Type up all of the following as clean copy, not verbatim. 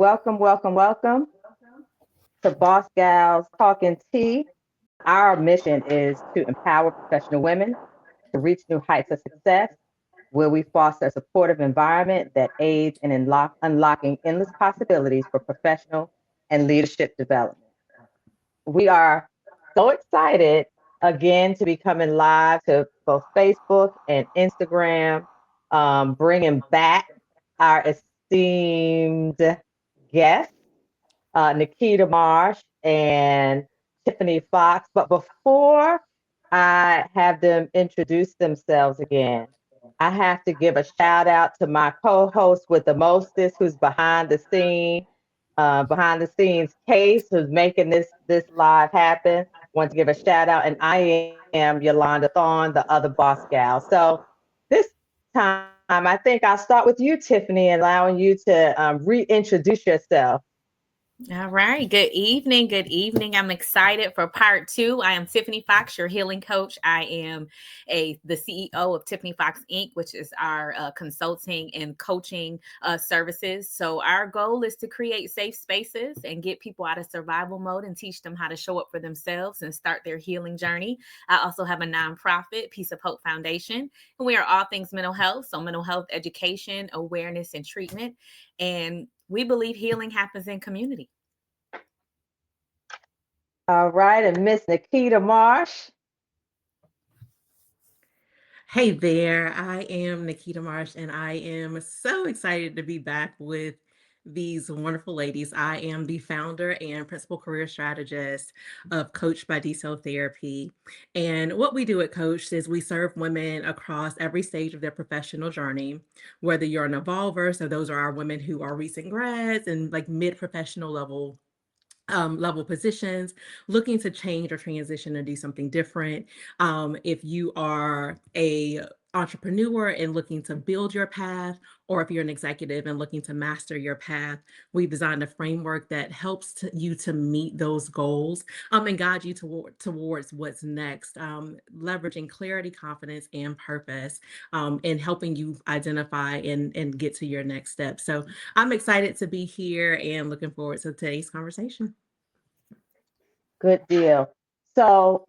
Welcome, welcome, welcome to Boss Gals Talking Tea. Our mission is to empower professional women to reach new heights of success, where we foster a supportive environment that aids in unlocking endless possibilities for professional and leadership development. We are so excited again to be coming live to both Facebook and Instagram, bringing back our esteemed guests, Nikita Marsh and Tiffany Fox. But before I have them introduce themselves again, I have to give a shout out to my co-host with the mostest, who's behind the scenes case, who's making this live happen. Want to give a shout out, and I am Yolanda Thorne, the other boss gal. So this time, I think I'll start with you, Tiffany, and allowing you to reintroduce yourself. All right. Good evening. Good evening. I'm excited for part two. I am Tiffany Fox, your healing coach. I am the CEO of Tiffany Fox Inc., which is our consulting and coaching services. So our goal is to create safe spaces and get people out of survival mode and teach them how to show up for themselves and start their healing journey. I also have a nonprofit, Peace of Hope Foundation, and we are all things mental health. So mental health education, awareness, and treatment. And we believe healing happens in community. All right, and Miss Nikita Marsh. Hey there, I am Nikita Marsh, and I am so excited to be back with these wonderful ladies. I am the founder and principal career strategist of Coach by Cell Therapy. And what we do at Coach is we serve women across every stage of their professional journey, whether you're an evolver, so those are our women who are recent grads and like mid-professional level positions, looking to change or transition and do something different. If you are a entrepreneur and looking to build your path, or if you're an executive and looking to master your path, we've designed a framework that helps you to meet those goals and guide you towards what's next, leveraging clarity, confidence, and purpose, and helping you identify and get to your next step. So I'm excited to be here and looking forward to today's conversation. Good deal. So,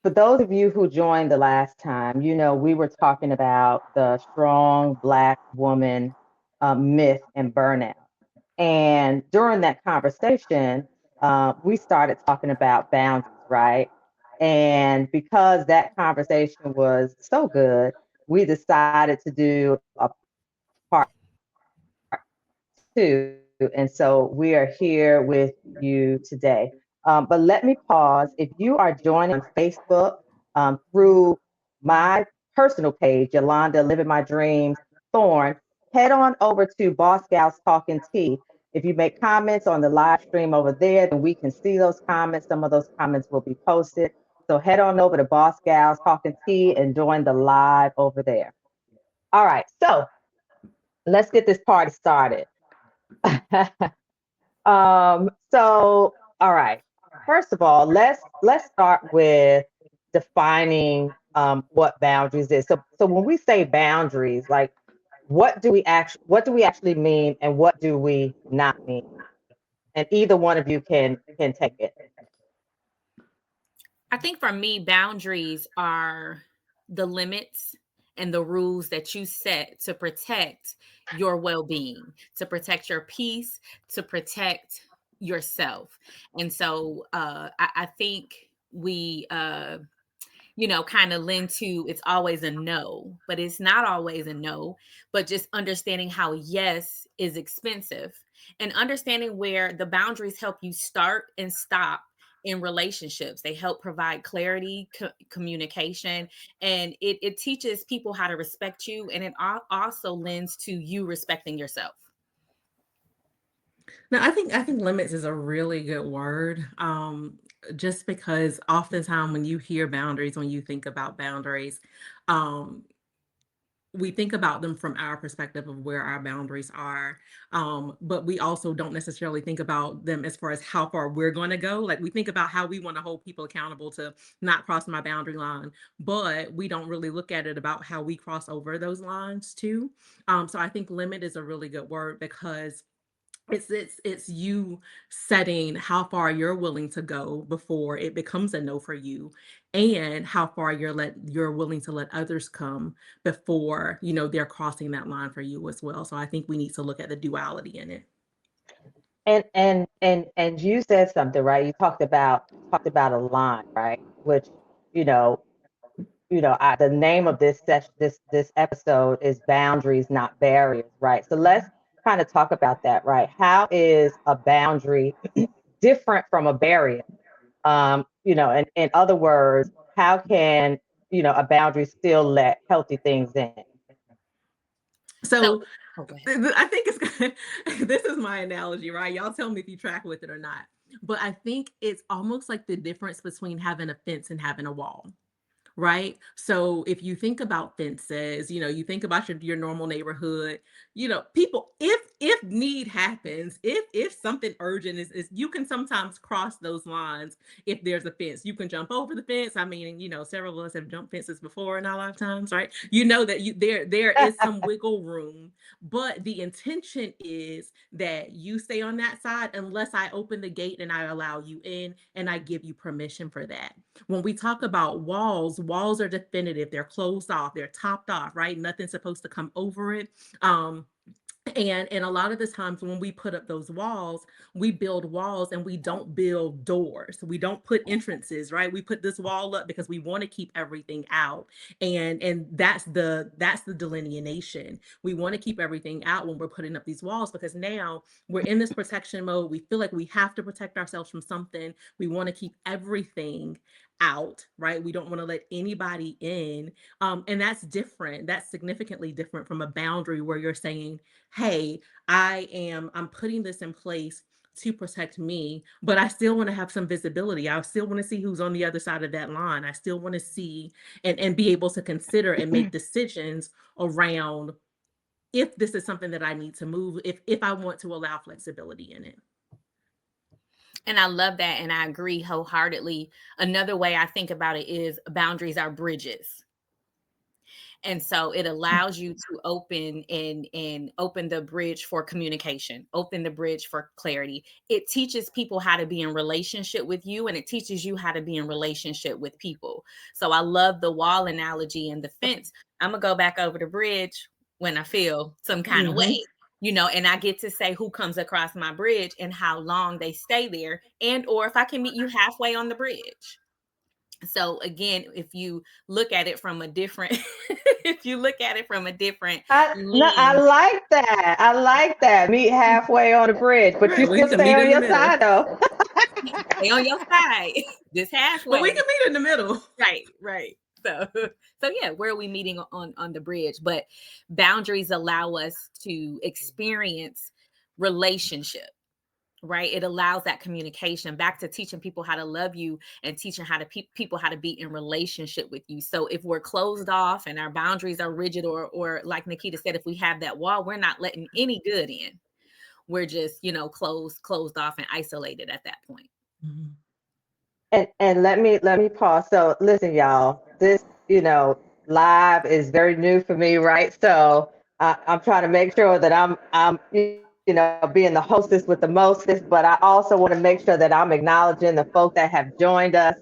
for those of you who joined the last time, we were talking about the strong Black woman myth and burnout. And during that conversation, we started talking about boundaries, right? And because that conversation was so good, we decided to do a part two. And so we are here with you today. But let me pause. If you are joining on Facebook through my personal page, Yolanda Living My Dreams Thorne, head on over to Boss Gals Talking Tea. If you make comments on the live stream over there, then we can see those comments. Some of those comments will be posted. So head on over to Boss Gals Talking Tea and join the live over there. All right, so let's get this party started. So all right. First of all, let's start with defining what boundaries is. So when we say boundaries, like what do we actually mean and what do we not mean? And either one of you can take it. I think for me, boundaries are the limits and the rules that you set to protect your well being, to protect your peace, to protect yourself. And so I think we kind of lend to it's always a no, but it's not always a no, but just understanding how yes is expensive and understanding where the boundaries help you start and stop in relationships. They help provide clarity, communication, and it teaches people how to respect you. And it also lends to you respecting yourself. No, I think limits is a really good word. Just because oftentimes when you hear boundaries, when you think about boundaries, um, we think about them from our perspective of where our boundaries are. But we also don't necessarily think about them as far as how far we're going to go. Like we think about how we want to hold people accountable to not cross my boundary line, but we don't really look at it about how we cross over those lines too. So I think limit is a really good word because It's you setting how far you're willing to go before it becomes a no for you, and how far you're willing to let others come before, they're crossing that line for you as well. So I think we need to look at the duality in it. And you said something, right? You talked about a line, right? Which, you know, the name of this session, this episode is Boundaries, Not Barriers, right? So let's kind of talk about that, right? How is a boundary different from a barrier? In other words, how can, a boundary still let healthy things in? So So, oh, go ahead. I think this is my analogy, right? Y'all tell me if you track with it or not. But I think it's almost like the difference between having a fence and having a wall. Right. So if you think about fences, you think about your normal neighborhood, people, if need happens, if something urgent is you can sometimes cross those lines. If there's a fence, you can jump over the fence. I mean, several of us have jumped fences before in our lifetimes, right? You know that there is some wiggle room, but the intention is that you stay on that side unless I open the gate and I allow you in and I give you permission for that. When we talk about walls, walls are definitive. They're closed off. They're topped off, right? Nothing's supposed to come over it. And a lot of the times when we put up those walls, we build walls and we don't build doors. We don't put entrances, right? We put this wall up because we want to keep everything out. And that's the delineation. We want to keep everything out when we're putting up these walls because now we're in this protection mode. We feel like we have to protect ourselves from something. We want to keep everything out, right? We don't want to let anybody in. And that's different. That's significantly different from a boundary where you're saying, hey, I'm putting this in place to protect me, but I still want to have some visibility. I still want to see who's on the other side of that line. I still want to see and be able to consider and make decisions around if this is something that I need to move, if I want to allow flexibility in it. And I love that. And I agree wholeheartedly. Another way I think about it is boundaries are bridges. And so it allows you to open the bridge for communication, open the bridge for clarity. It teaches people how to be in relationship with you, and it teaches you how to be in relationship with people. So I love the wall analogy and the fence. I'm gonna go back over the bridge when I feel some kind of way, and I get to say who comes across my bridge and how long they stay there, and or if I can meet you halfway on the bridge. So again, if you look at it from a different if you look at it from a different No, I lens, like that. I like that. Meet halfway on the bridge, but you Right. We still can stay meet on in the your middle. side though. stay on your side, just But we halfway. can meet in the middle. Right. So yeah, where are we meeting on the bridge? But boundaries allow us to experience relationship. Right, it allows that communication, back to teaching people how to love you and teaching how to people how to be in relationship with you. So if we're closed off and our boundaries are rigid, or like Nikita said, if we have that wall, we're not letting any good in. We're just closed off and isolated at that point. Mhm. And let me pause. So listen, y'all, this, live is very new for me, right? So I'm trying to make sure that I'm being the hostess with the mostest, but I also want to make sure that I'm acknowledging the folks that have joined us.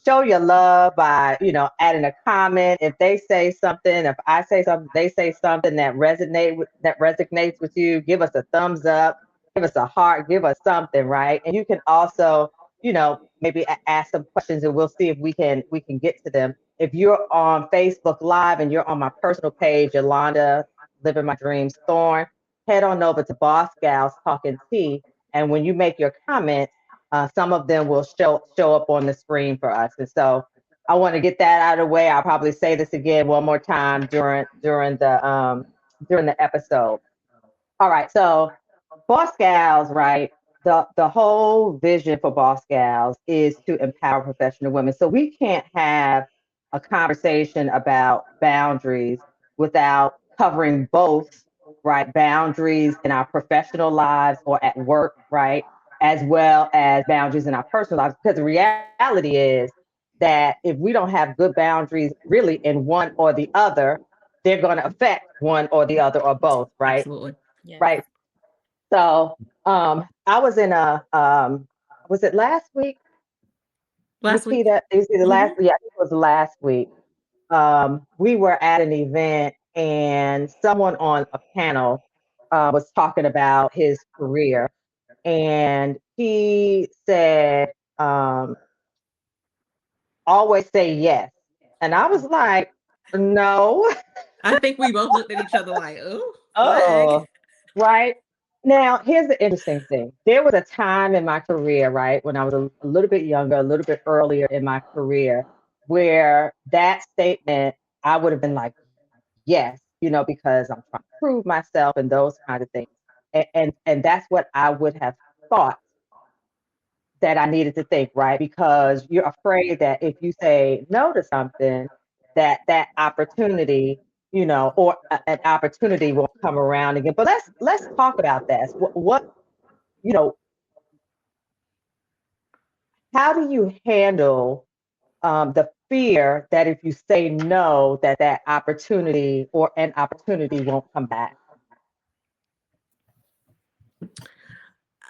Show your love by, adding a comment. If they say something, if I say something, they say something that resonates with you, give us a thumbs up, give us a heart, give us something, right? And you can also, maybe ask some questions and we'll see if we can get to them. If you're on Facebook Live and you're on my personal page, Yolanda Living My Dreams Thorne, head on over to Boss Gals Talking Tea. And when you make your comments, some of them will show up on the screen for us. And so I want to get that out of the way. I'll probably say this again one more time during the episode. All right, so Boss Gals, right? The whole vision for Boss Gals is to empower professional women. So we can't have a conversation about boundaries without covering both, right? Boundaries in our professional lives or at work, right? As well as boundaries in our personal lives. Because the reality is that if we don't have good boundaries really in one or the other, they're going to affect one or the other or both, right? Absolutely. Yes. Right. So I was in was it last week, Last week. Nikita? Is it the Hmm. last? Yeah, it was last week. We were at an event and someone on a panel was talking about his career. And he said, always say yes. And I was like, no. I think we both looked at each other like, oh, flag. Oh, right. Now, here's the interesting thing. There was a time in my career, right, when I was a little bit younger, a little bit earlier in my career, where that statement, I would have been like, yes, because I'm trying to prove myself and those kind of things. And that's what I would have thought that I needed to think, right? Because you're afraid that if you say no to something, that opportunity, or an opportunity will come around again. But let's talk about this. You know, how do you handle the fear that if you say no, that opportunity or an opportunity won't come back?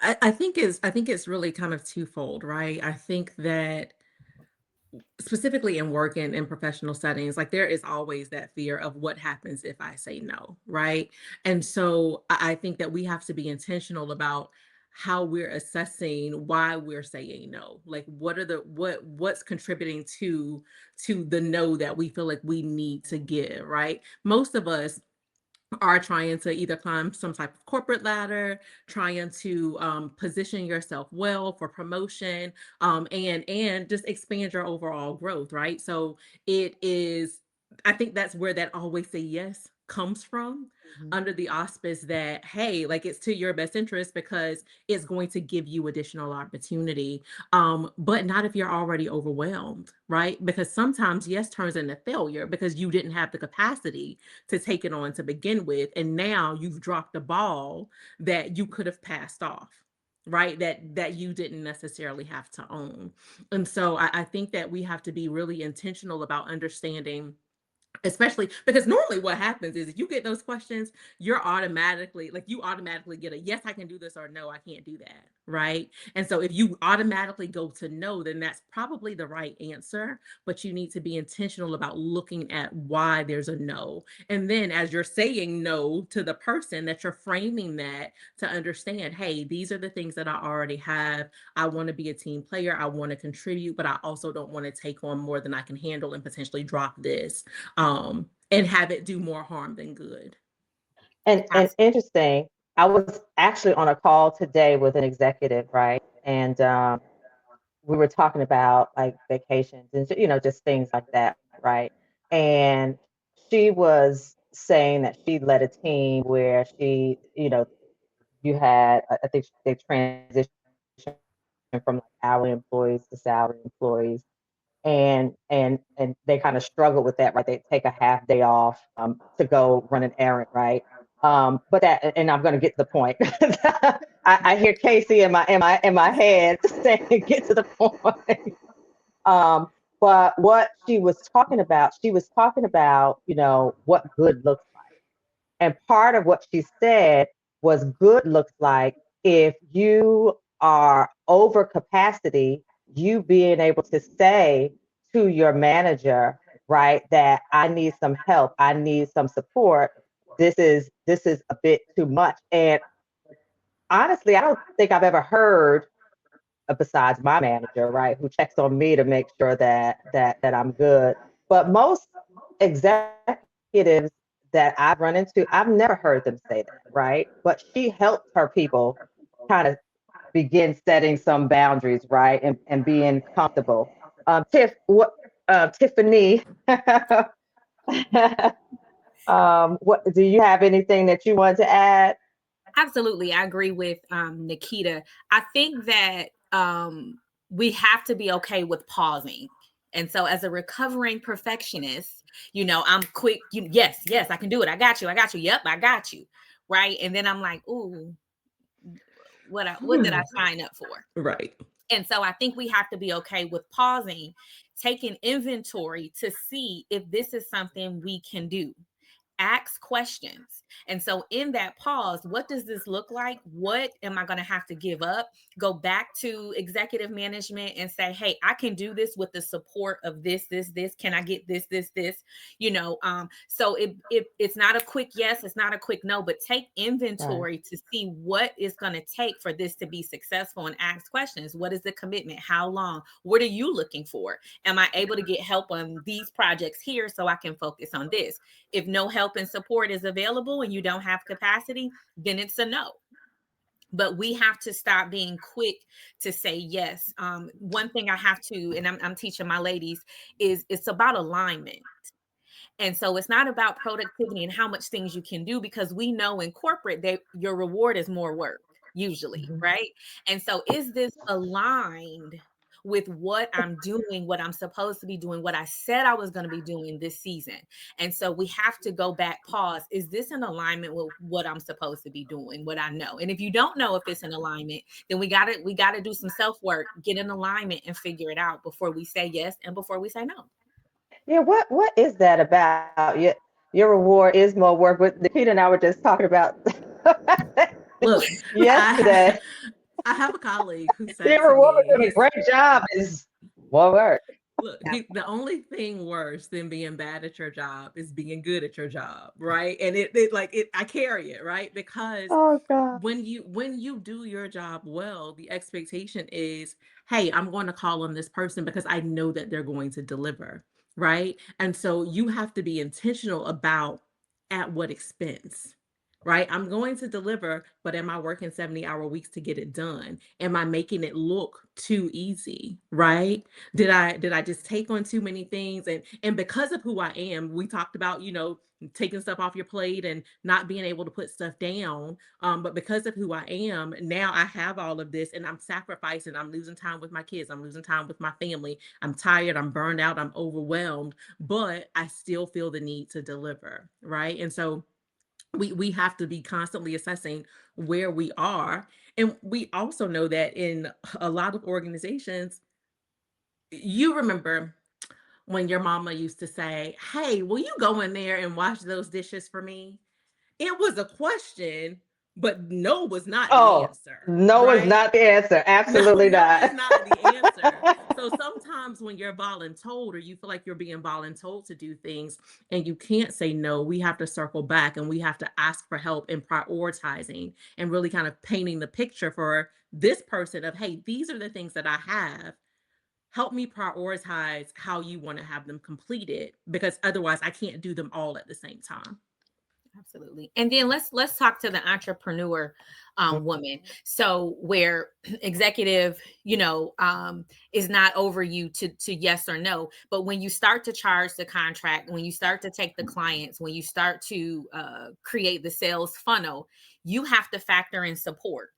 I think it's really kind of twofold, right? I think that specifically in work and in professional settings, like there is always that fear of what happens if I say no, right? And so I think that we have to be intentional about how we're assessing why we're saying no. Like what are the what's contributing to the no that we feel like we need to give, right? Most of us are trying to either climb some type of corporate ladder, trying to position yourself well for promotion, and just expand your overall growth, right? So it is, I think that's where that always say yes comes from, Mhm. under the auspice that, hey, like it's to your best interest because it's going to give you additional opportunity, but not if you're already overwhelmed, right? Because sometimes yes turns into failure because you didn't have the capacity to take it on to begin with. And now you've dropped a ball that you could have passed off, right? That you didn't necessarily have to own. And so I think that we have to be really intentional about understanding, especially because normally what happens is if you get those questions, you automatically get a yes, I can do this, or no, I can't do that, right? And so if you automatically go to no, then that's probably the right answer, but you need to be intentional about looking at why there's a no. And then as you're saying no to the person, that you're framing that to understand, hey, these are the things that I already have. I want to be a team player, I want to contribute, but I also don't want to take on more than I can handle and potentially drop this, and have it do more harm than good. And interesting, I was actually on a call today with an executive, right? And we were talking about like vacations and just things like that, right? And she was saying that she led a team where you had, I think they transitioned from like hourly employees to salary employees, and they kind of struggle with that, right? They take a half day off to go run an errand, right? But that, and I'm going to get to the point. I hear Casey in my head saying, "Get to the point." Um, but what she was talking about, what good looks like. And part of what she said was good looks like if you are over capacity, you being able to say to your manager, right, that I need some help, I need some support. This is a bit too much. And honestly, I don't think I've ever heard, besides my manager, right, who checks on me to make sure that I'm good. But most executives that I've run into, I've never heard them say that, right? But she helped her people kind of begin setting some boundaries, right, and being comfortable. Tiffany, what do you have anything that you want to add? Absolutely. I agree with Nikita. I think that we have to be okay with pausing. And so, as a recovering perfectionist, I'm quick. Yes, yes, I can do it. I got you. I got you. Yep, I got you. Right. And then I'm like, ooh, what did I sign up for? Right. And so I think we have to be okay with pausing, taking inventory to see if this is something we can do. ask questions. And so in that pause, what does this look like? What am I going to have to give up? Go back to executive management and say, hey, I can do this with the support of this. Can I get this? So it's not a quick yes, it's not a quick no, but take inventory to see what it's going to take for this to be successful, and ask questions. What is the commitment? How long? What are you looking for? Am I able to get help on these projects here so I can focus on this? If no help and support is available and you don't have capacity, then it's a no. But we have to stop being quick to say yes. One thing I have to, and I'm teaching my ladies, is it's about alignment. And so it's not about productivity and how much things you can do, because we know in corporate that your reward is more work usually, right? And so is this aligned with what I'm doing, what I'm supposed to be doing, what I said I was going to be doing this season? And so we have to go back, pause. Is this in alignment with what I'm supposed to be doing, what I know? And if you don't know if it's in alignment, then we got to do some self-work, get in alignment and figure it out before we say yes and before we say no. Yeah, what is that about? Your reward is more work. But Nikita and I were just talking about Look, yesterday. I have a colleague who said Your to reward me, for a great job is more work. look, the only thing worse than being bad at your job is being good at your job, right? And I carry it, right? Because Oh God. when you do your job well, the expectation is, hey, I'm going to call on this person because I know that they're going to deliver, right? And so you have to be intentional about at what expense. Right? I'm going to deliver, but am I working 70-hour weeks to get it done? Am I making it look too easy? Right? Did I just take on too many things? And because of who I am, we talked about, taking stuff off your plate and not being able to put stuff down. But because of who I am, now I have all of this and I'm sacrificing. I'm losing time with my kids. I'm losing time with my family. I'm tired. I'm burned out. I'm overwhelmed, but I still feel the need to deliver. Right? And so we have to be constantly assessing where we are. And we also know that in a lot of organizations, you remember when your mama used to say, hey, will you go in there and wash those dishes for me? It was a question, but no was not the Oh, answer, no is right? not the answer. No, Absolutely no is not. not the answer. So sometimes when you're voluntold or you feel like you're being voluntold to do things and you can't say no, we have to circle back and we have to ask for help in prioritizing and really kind of painting the picture for this person of, hey, these are the things that I have. Help me prioritize how you want to have them completed, because otherwise I can't do them all at the same time. Absolutely. And then let's talk to the entrepreneur woman. So where executive, is not over you to yes or no, but when you start to charge the contract, when you start to take the clients, when you start to create the sales funnel, you have to factor in support.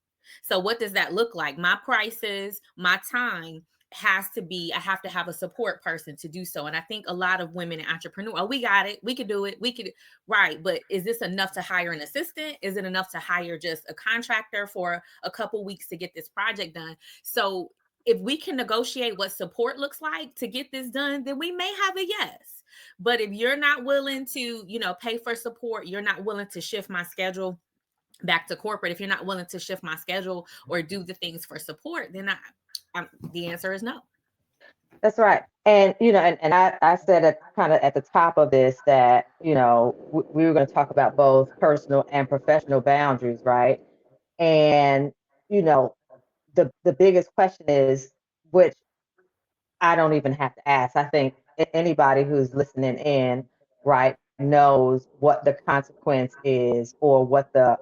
So what does that look like? My prices, my time I have to have a support person to do so. And I think a lot of women and entrepreneurs, oh, we got it, we could do it, we could. Right. But is this enough to hire an assistant? Is it enough to hire just a contractor for a couple weeks to get this project done? So if we can negotiate what support looks like to get this done, then we may have a yes. But if you're not willing to, pay for support, you're not willing to shift my schedule back to corporate, if you're not willing to shift my schedule or do the things for support, then the answer is no. That's right. And I said at kind of at the top of this that we were going to talk about both personal and professional boundaries, right? And you know the biggest question is, which I don't even have to ask. I think anybody who's listening in, right, knows what the consequence is, or what the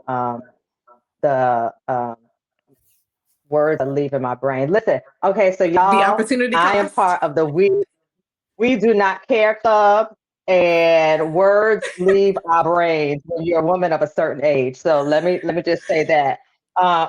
words are leaving my brain. Listen, okay, so The y'all, opportunity I am cost. part of the we do not care club, and words leave our brains when you're a woman of a certain age. So let me just say that. So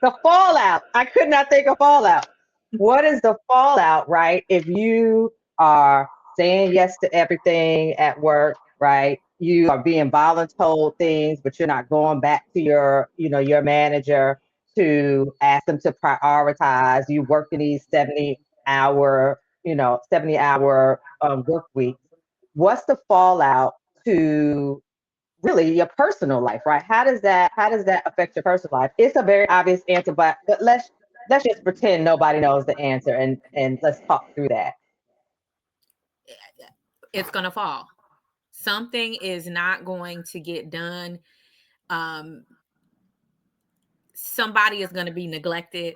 the fallout, I could not think of fallout. What is the fallout, right? If you are saying yes to everything at work, right? You are being voluntold things, but you're not going back to your manager to ask them to prioritize you working these 70-hour work weeks. What's the fallout to really your personal life, right? How does that affect your personal life? It's a very obvious answer, but let's just pretend nobody knows the answer and let's talk through that. It's going to fall. Something is not going to get done. Um, Somebody is going to be neglected.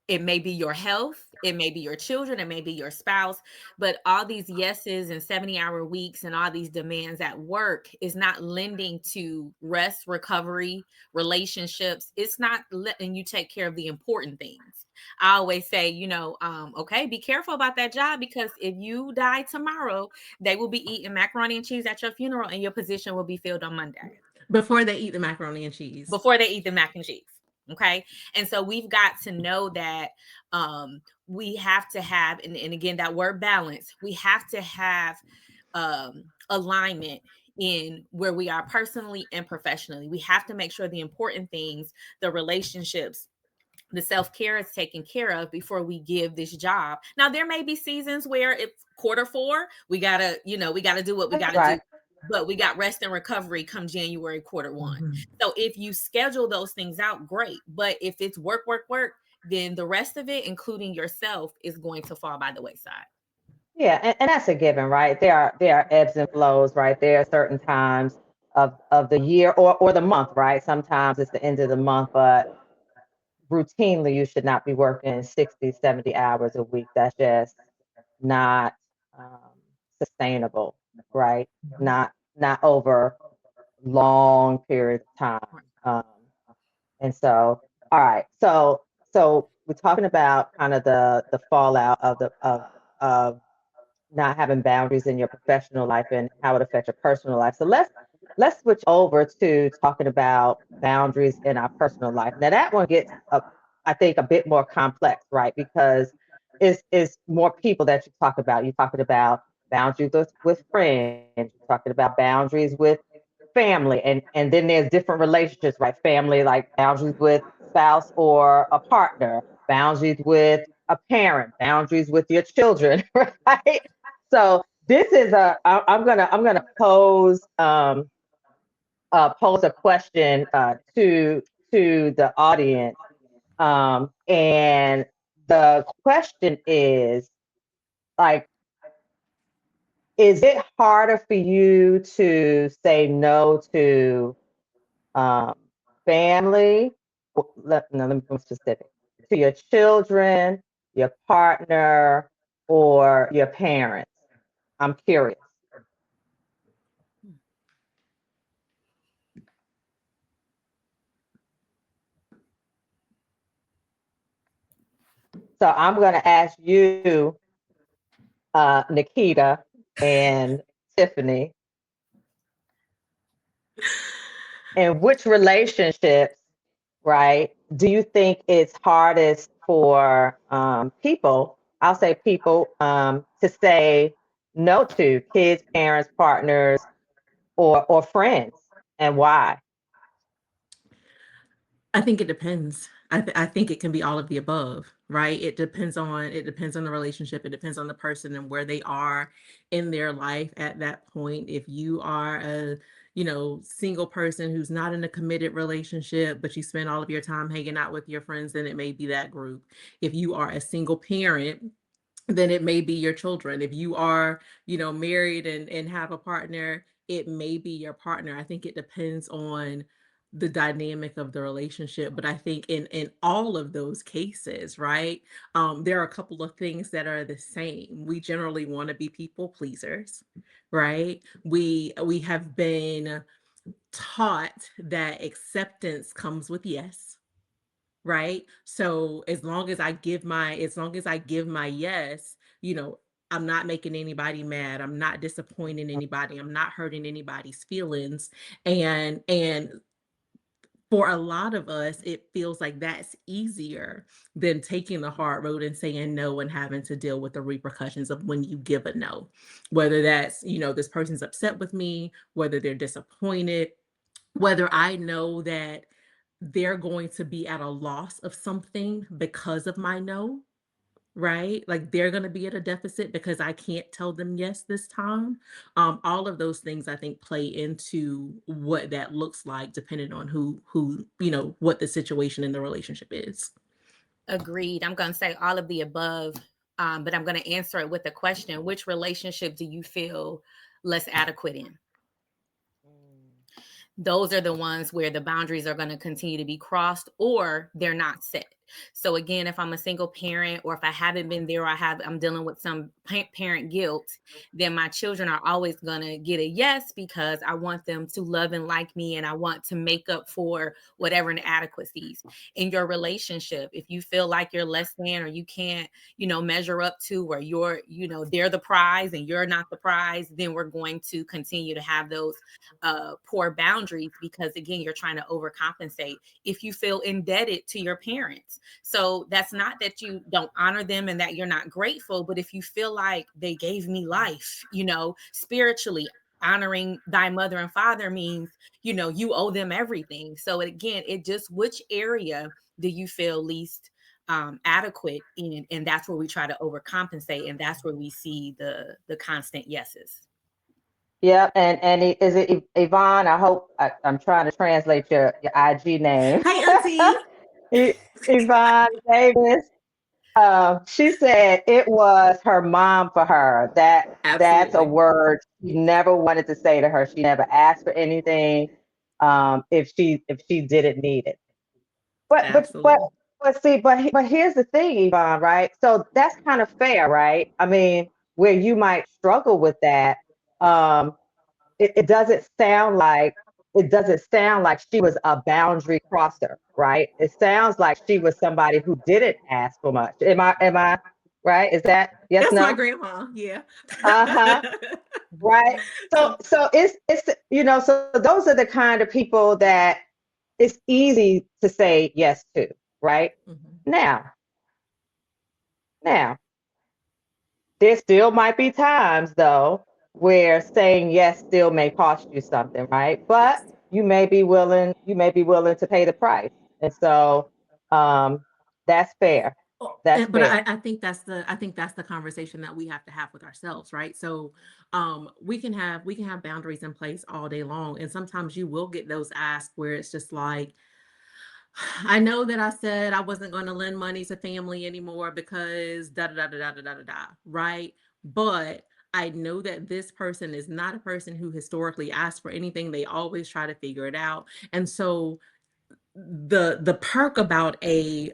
It may be your health, it may be your children, it may be your spouse, but all these yeses and 70-hour weeks and all these demands at work is not lending to rest, recovery, relationships. It's not letting you take care of the important things. I always say, okay, be careful about that job, because if you die tomorrow, they will be eating macaroni and cheese at your funeral and your position will be filled on Monday. Before they eat the macaroni and cheese. Before they eat the mac and cheese. Okay. And so we've got to know that we have to have, and again, that word balance, we have to have alignment in where we are personally and professionally. We have to make sure the important things, the relationships, the self-care is taken care of before we give this job. Now, there may be seasons where it's quarter 4, we gotta do what we gotta Right. do, but we got rest and recovery come January quarter 1. Mhm. So if you schedule those things out, great. But if it's work, then the rest of it, including yourself, is going to fall by the wayside. Yeah, and that's a given, right? There are ebbs and flows, right? There are certain times of the year or the month, right? Sometimes it's the end of the month, but routinely you should not be working 60, 70 hours a week. That's just not um, sustainable, right? Not over long periods of time. Um, and so, all right, so we're talking about kind of the fallout of not having boundaries in your professional life and how it affects your personal life. So let's switch over to talking about boundaries in our personal life. Now that one gets I think a bit more complex, right? Because it's more people that you talk about. You're talking about boundaries with friends. You're talking about boundaries with family, and then there's different relationships, right? Family, like boundaries with spouse or a partner, boundaries with a parent, boundaries with your children, right? So this is I'm gonna pose a question to the audience, and the question is like, is it harder for you to say no to um, family? No, let me be specific. To your children, your partner, or your parents? I'm curious. So I'm going to ask you, Nikita and Tiffany, in which relationships, right, do you think it's hardest for people, I'll say people, to say no to? Kids, parents, partners, or friends, and why? I think it depends. I think it can be all of the above, right? It depends on the relationship. It depends on the person and where they are in their life at that point. If you are a, single person who's not in a committed relationship, but you spend all of your time hanging out with your friends, then it may be that group. If you are a single parent, then it may be your children. If you are, married and have a partner, it may be your partner. I think it depends on the dynamic of the relationship. But I think in all of those cases, right, there are a couple of things that are the same. We generally want to be people pleasers, right? We have been taught that acceptance comes with yes, right? So as long as I give my yes, I'm not making anybody mad. I'm not disappointing anybody. I'm not hurting anybody's feelings. And for a lot of us, it feels like that's easier than taking the hard road and saying no and having to deal with the repercussions of when you give a no. Whether that's, this person's upset with me, whether they're disappointed, whether I know that they're going to be at a loss of something because of my no, right? Like they're going to be at a deficit because I can't tell them yes this time. All of those things I think play into what that looks like, depending on what the situation in the relationship is. Agreed. I'm going to say all of the above, but I'm going to answer it with a question. Which relationship do you feel less adequate in? Those are the ones where the boundaries are going to continue to be crossed or they're not set. So again, if I'm a single parent or if I haven't been there, or I'm dealing with some parent guilt, then my children are always going to get a yes because I want them to love and like me, and I want to make up for whatever inadequacies in your relationship. If you feel like you're less than, or you can't, measure up to, or they're the prize and you're not the prize, then we're going to continue to have those poor boundaries, because again, you're trying to overcompensate. If you feel indebted to your parents, so that's not that you don't honor them and that you're not grateful, but if you feel like they gave me life, spiritually, honoring thy mother and father means, you owe them everything. So again, which area do you feel least adequate in? And that's where we try to overcompensate, and that's where we see the constant yeses. Yeah, and is it Yvonne? I'm trying to translate your IG name. Hey, Auntie. Yvonne Davis. She said it was her mom for her. That's a Absolutely. word she never wanted to say to her. She never asked for anything. If she didn't need it. But but but Absolutely. but see, but here's the thing, Yvonne, right? So that's kind of fair, right? I mean, where you might struggle with that, um, it doesn't sound like she was a boundary crosser, right? It sounds like she was somebody who didn't ask for much. Am I right? Is that yes, That's my no? grandma. Yeah. Uh-huh. Right. So so those are the kind of people that it's easy to say yes to, right? Mhm. Now, now, there still might be times though where saying yes still may cost you something, right? But Yes. you may be willing to pay the price. And so um that's fair. Oh, That's but fair. I think that's the conversation that we have to have with ourselves, right? So we can have boundaries in place all day long. And sometimes you will get those asked where it's just like, I know that I said I wasn't going to lend money to family anymore because da da da da da da da da, da, right? But I know that this person is not a person who historically asks for anything. They always try to figure it out. And so the perk about a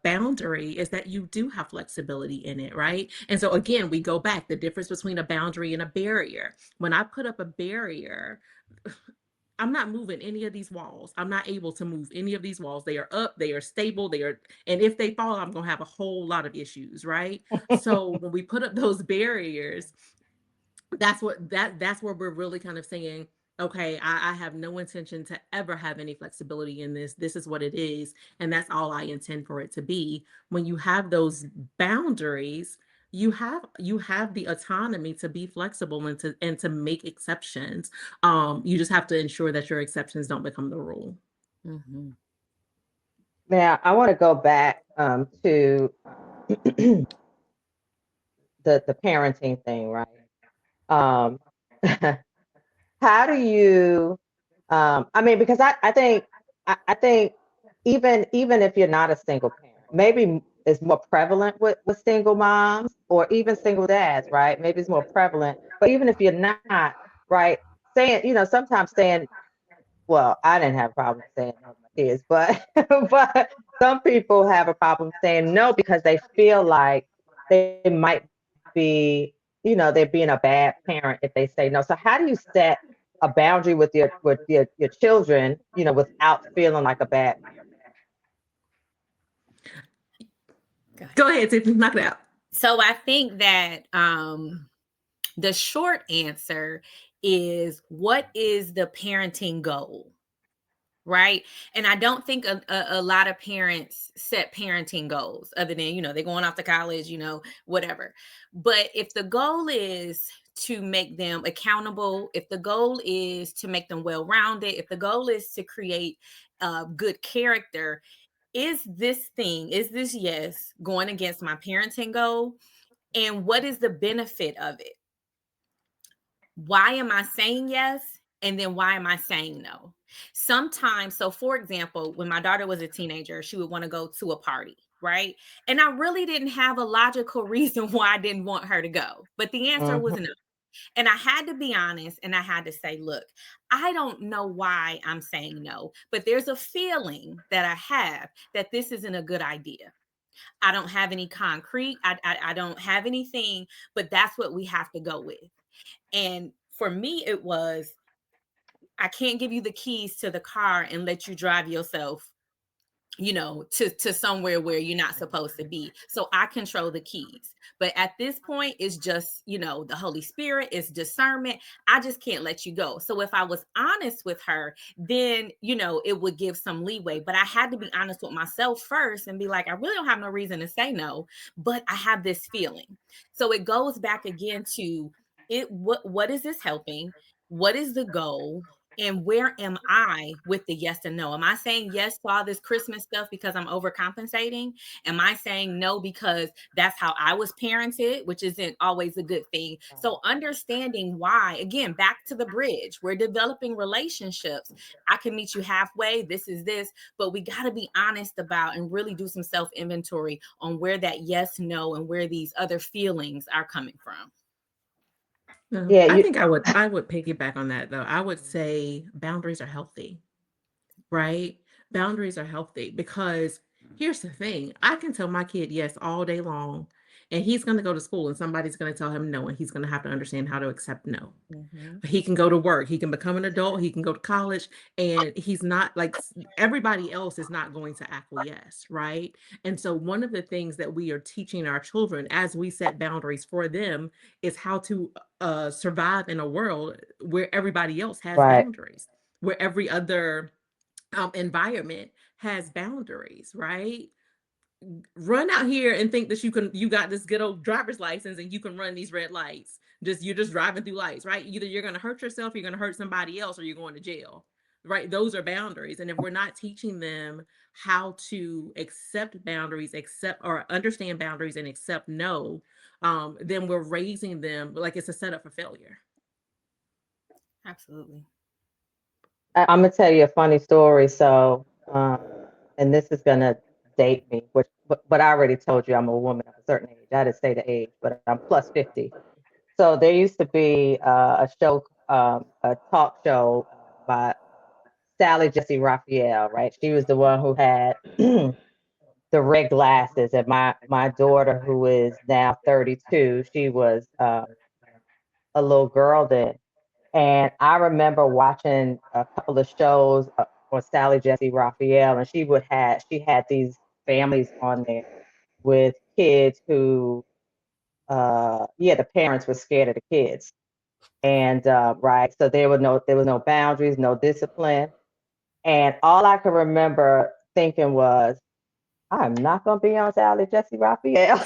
boundary is that you do have flexibility in it, right? And so again, we go back, the difference between a boundary and a barrier. When I put up a barrier, I'm not moving any of these walls. I'm not able to move any of these walls. They are up, they are stable, and if they fall, I'm going to have a whole lot of issues, right? So when we put up those barriers, that's where we're really kind of saying, okay, I have no intention to ever have any flexibility in this. This is what it is, and that's all I intend for it to be. When you have those boundaries, you have the autonomy to be flexible and to make exceptions. You just have to ensure that your exceptions don't become the rule. Mm-hmm. Now I want to go back to the parenting thing, right? Um how do you I mean, because I think even if you're not a single parent, maybe it's more prevalent with single moms or even single dads, right? Maybe it's more prevalent. But even if you're not, right, sometimes saying, well, I didn't have a problem saying no to my kids, but but some people have a problem saying no because they feel like they might be, they're being a bad parent if they say no. So how do you set a boundary with your children, without feeling like a bad Go ahead. Go ahead, Tiffany, knock it out. So I think that the short answer is, what is the parenting goal? Right. And I don't think a lot of parents set parenting goals other than, they're going off to college, whatever. But if the goal is to make them accountable, if the goal is to make them well rounded, if the goal is to create good character, is this yes going against my parenting goal? And what is the benefit of it? Why am I saying yes? And then why am I saying no? Sometimes, so for example, when my daughter was a teenager, she would want to go to a party, right? And I really didn't have a logical reason why I didn't want her to go. But the answer was no. And I had to be honest and I had to say, look, I don't know why I'm saying no, but there's a feeling that I have that this isn't a good idea. I don't have any concrete. I don't have anything, but that's what we have to go with. And for me, it was, I can't give you the keys to the car and let you drive yourself, to somewhere where you're not supposed to be. So I control the keys. But at this point, it's just, the Holy Spirit, it's discernment. I just can't let you go. So if I was honest with her, then, it would give some leeway. But I had to be honest with myself first and be like, I really don't have no reason to say no, but I have this feeling. So it goes back again to it. What is this helping? What is the goal? And where am I with the yes and no? Am I saying yes to all this Christmas stuff because I'm overcompensating? Am I saying no because that's how I was parented, which isn't always a good thing? So understanding why, again, back to the bridge, we're developing relationships. I can meet you halfway. This is this, but we got to be honest about and really do some self-inventory on where that yes, no, and where these other feelings are coming from. No, Yeah, I think I would piggyback on that though. I would say boundaries are healthy, right? Boundaries are healthy because here's the thing. I can tell my kid yes all day long, and he's going to go to school and somebody's going to tell him no, and he's going to have to understand how to accept no. He can go to work, he can become an adult, he can go to college, and he's not like everybody else is not going to acquiesce, right? And so one of the things that we are teaching our children as we set boundaries for them is how to survive in a world where everybody else has right. boundaries, where every other environment has boundaries, right? Run out here and think that you got this good old driver's license and you can run these red lights. You're just driving through lights, right? Either you're going to hurt yourself, you're going to hurt somebody else, or you're going to jail, right? Those are boundaries. And if we're not teaching them how to accept boundaries, accept or understand boundaries and accept no, then we're raising them like it's a setup for failure. Absolutely. I'm gonna tell you a funny story. So, and this is gonna date me, but I already told you I'm a woman of a certain age. I didn't say the age, but I'm plus 50. So there used to be a show, a talk show by Sally Jesse Raphael, right? She was the one who had the red glasses, and my daughter, who is now 32, she was a little girl then. And I remember watching a couple of shows on Sally Jesse Raphael, and she had these families on there with kids who, yeah, the parents were scared of the kids, and right, so there was no boundaries, no discipline, and all I could remember thinking was, I'm not gonna be on Sally Jesse Raphael.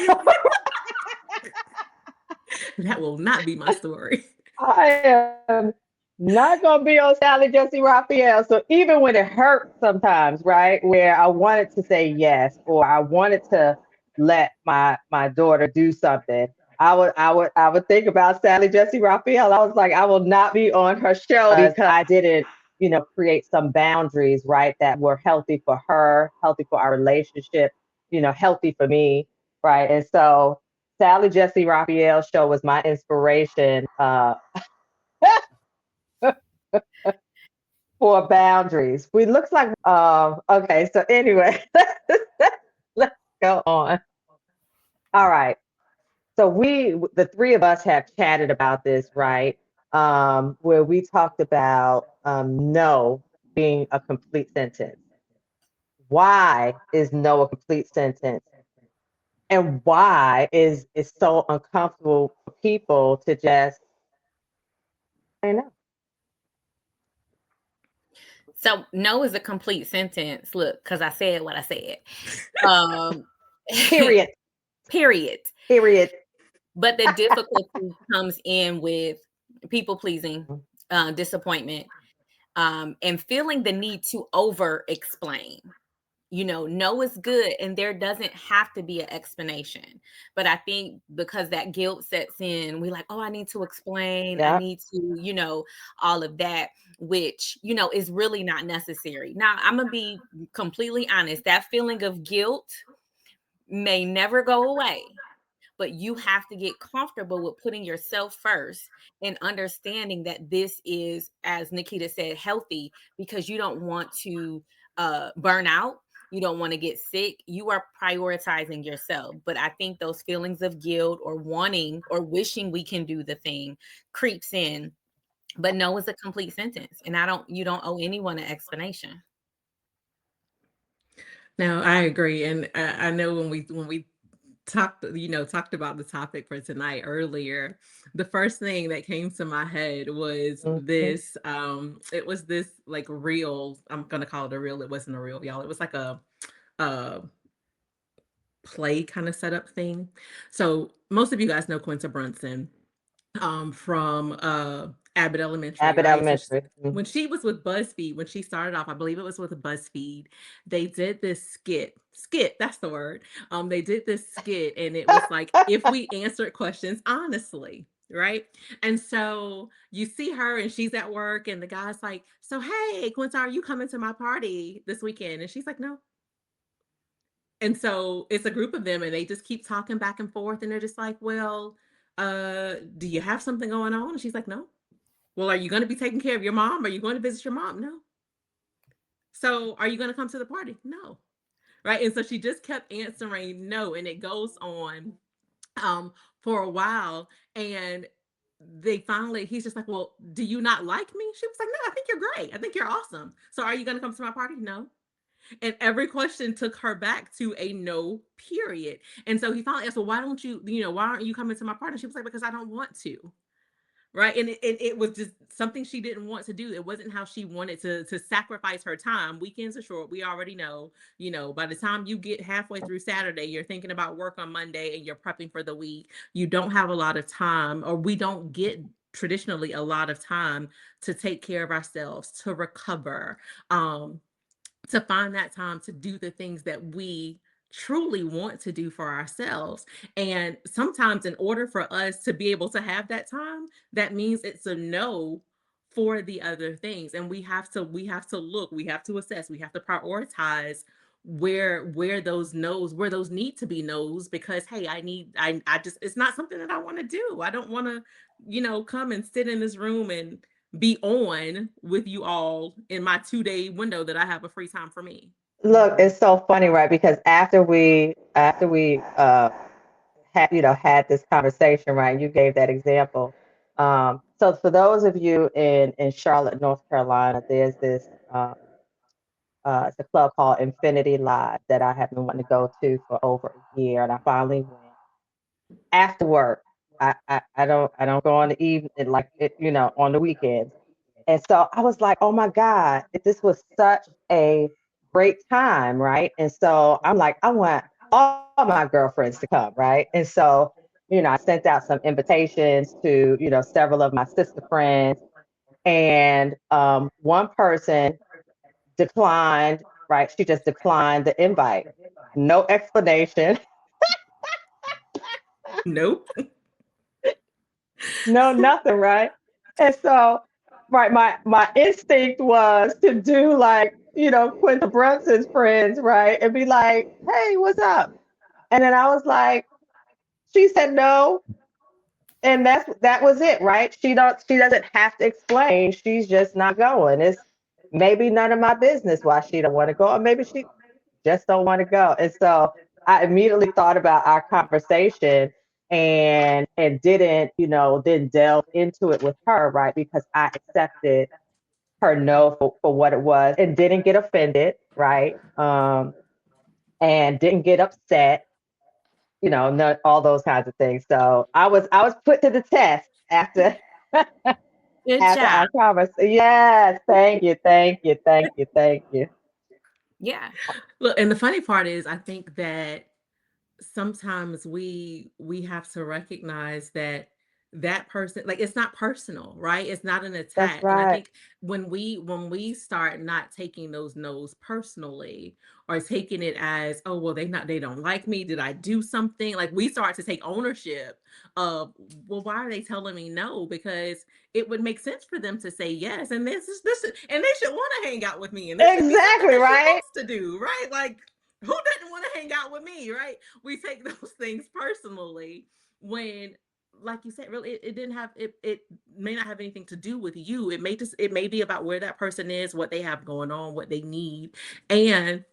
That will not be my story. I am not gonna be on Sally Jesse Raphael. So even when it hurt sometimes, right, where I wanted to say yes or I wanted to let my daughter do something, I would think about Sally Jesse Raphael. I was like, I will not be on her show because I didn't, create some boundaries, right, that were healthy for her, healthy for our relationship, healthy for me, right? And so Sally Jesse Raphael show was my inspiration for boundaries. We looks like okay, so anyway, let's go on. All right. So the three of us have chatted about this, right? Where we talked about no being a complete sentence. Why is no a complete sentence? And why is it so uncomfortable for people to just say no? So no is a complete sentence. Look, because I said what I said. Um, Period. period. Period. But the difficulty comes in with people pleasing, disappointment, and feeling the need to over explain. no is good, and there doesn't have to be an explanation. But I think because that guilt sets in, we like, oh, I need to explain, I Yeah. need to, all of that, which, is really not necessary. Now, I'm gonna be completely honest, that feeling of guilt may never go away, but you have to get comfortable with putting yourself first and understanding that this is, as Nikita said, healthy, because you don't want to burn out. You don't want to get sick. You are prioritizing yourself. But I think those feelings of guilt or wanting or wishing we can do the thing creeps in. But no is a complete sentence. And you don't owe anyone an explanation. No, I agree. And I know when we talked about the topic for tonight earlier, the first thing that came to my head was Mhm. it was this like reel. I'm gonna call it a reel. It wasn't a reel, y'all. It was like a play kind of setup thing. So most of you guys know Quinta Brunson from Abbott Elementary, Abbott right? So Elementary. when she was with BuzzFeed, when she started off, I believe it was with BuzzFeed, they did this skit, that's the word. They did this skit, and it was like, if we answered questions honestly, right? And so you see her, and she's at work, and the guy's like, so hey, Quinta, are you coming to my party this weekend? And she's like, no. And so it's a group of them, and they just keep talking back and forth, and they're just like, well, do you have something going on? And she's like, no. Well, are you going to be taking care of your mom? Are you going to visit your mom? No. So are you going to come to the party? No. Right. And so she just kept answering no. And it goes on for a while. And he's just like, well, do you not like me? She was like, no, I think you're great. I think you're awesome. So are you going to come to my party? No. And every question took her back to a no, period. And so he finally asked, well, why aren't you coming to my party? She was like, because I don't want to. Right. And it was just something she didn't want to do. It wasn't how she wanted to sacrifice her time. Weekends are short. We already know, by the time you get halfway through Saturday, you're thinking about work on Monday and you're prepping for the week. You don't have a lot of time, or we don't get traditionally a lot of time to take care of ourselves, to recover, to find that time to do the things that we truly want to do for ourselves. And sometimes, in order for us to be able to have that time, that means it's a no for the other things. And we have to look, we have to assess, we have to prioritize where those no's, where those need to be no's, because hey, I just, it's not something that I want to do. I don't want to, come and sit in this room and be on with you all in my 2-day window that I have a free time for me. Look, it's so funny, right? Because after we had this conversation, right? You gave that example. So for those of you in Charlotte, North Carolina, there's this it's a club called Infinity Live that I have been wanting to go to for over a year, and I finally went after work. I don't go on the evening like it, on the weekends. And so I was like, oh my God, this was such a great time, right? And so I'm like, I want all my girlfriends to come, right? And so, I sent out some invitations to, several of my sister friends. And one person declined, right? She just declined the invite. No explanation, Nope. no nothing, right? And so, right, my instinct was to do like, Quinta Brunson's friends, right? And be like, hey, what's up? And then I was like, she said no, and that was it, right? She doesn't have to explain. She's just not going. It's maybe none of my business why she don't want to go, or maybe she just don't want to go. And so I immediately thought about our conversation and didn't delve into it with her, right? Because I accepted her no for what it was and didn't get offended, right? And didn't get upset, all those kinds of things. So I was put to the test after Good after job. our conversation. Yes, thank you, thank you, thank you, thank you. Yeah. Look, and the funny part is, I think that sometimes we have to recognize that that person, like, it's not personal, right? It's not an That's attack. And I right. think when we start not taking those no's personally, or taking it as, oh, well, they don't like me, did I do something? Like, we start to take ownership of, well, why are they telling me no? Because it would make sense for them to say yes, and and they should want to hang out with me, and this should be something Exactly, they're right? supposed to do, right? Like, who doesn't want to hang out with me, right? We take those things personally when, like you said, really, it didn't have it may not have anything to do with you. It may be about where that person is, what they have going on, what they need, and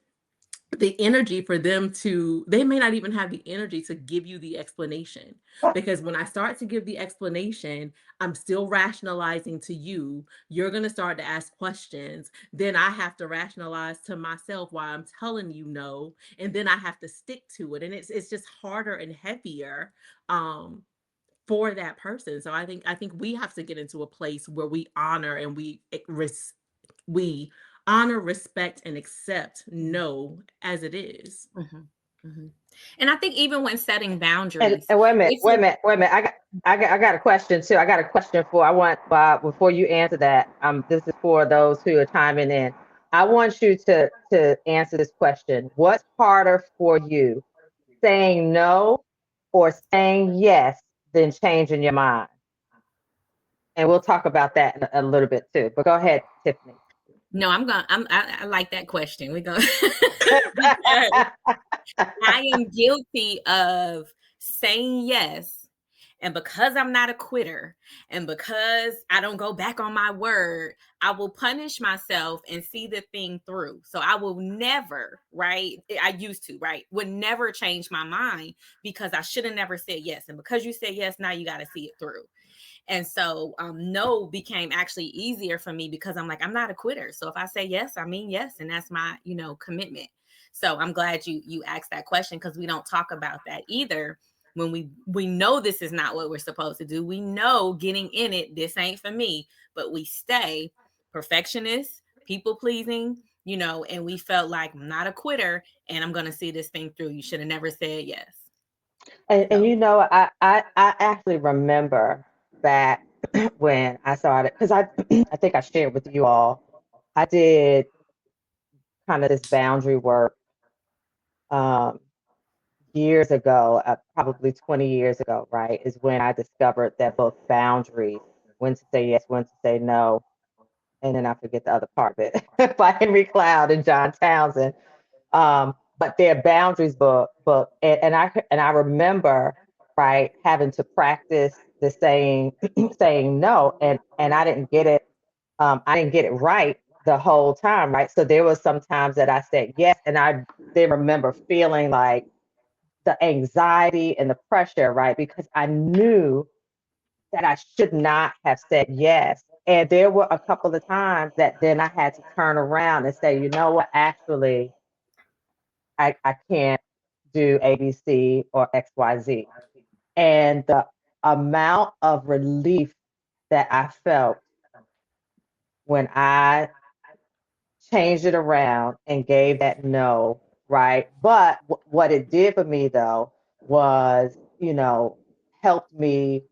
the energy for them to, they may not even have the energy to give you the explanation. Because when I start to give the explanation, I'm still rationalizing to you. You're going to start to ask questions. Then I have to rationalize to myself why I'm telling you no. And then I have to stick to it. And it's just harder and heavier. For that person. So I think we have to get into a place where we honor and we honor, respect, and accept no as it is. Mhm, mhm. And I think even when setting And, boundaries, and wait a minute, it's wait a minute, wait a minute. I got a question too. I got a question for. I want before you answer that. This is for those who are chiming in. I want you to answer this question. What's harder for you, saying no or saying yes, than changing your mind? And we'll talk about that in a little bit too. But go ahead, Tiffany. no, I like that question. We're going because I am guilty of saying yes. And because I'm not a quitter and because I don't go back on my word, I will punish myself and see the thing through. So I will never, right? I used to, right? Would never change my mind because I should have never said yes. And because you said yes, now you got to see it through. And so no became actually easier for me because I'm like, I'm not a quitter. So if I say yes, I mean yes. And that's my, commitment. So I'm glad you asked that question because we don't talk about that either. When we know this is not what we're supposed to do. We know getting in it, this ain't for me, but we stay perfectionists, people pleasing, and we felt like I'm not a quitter and I'm going to see this thing through. You should have never said yes. And So, I actually remember back when I started, because I think I shared with you all, I did kind of this boundary work um, years ago, probably 20 years ago, right? Is when I discovered that both boundaries, when to say yes, when to say no, and then I forget the other part of it by Henry Cloud and John Townsend. But their boundaries book, and I remember, right, having to practice the saying saying no, and I didn't get it right the whole time, right? So there was some times that I said yes, and I then remember feeling like the anxiety and the pressure, right? Because I knew that I should not have said yes. And there were a couple of times that then I had to turn around and say, you know what, actually, I can't do ABC or XYZ. And the amount of relief that I felt when I changed it around and gave that no, right? But what it did for me though was, helped me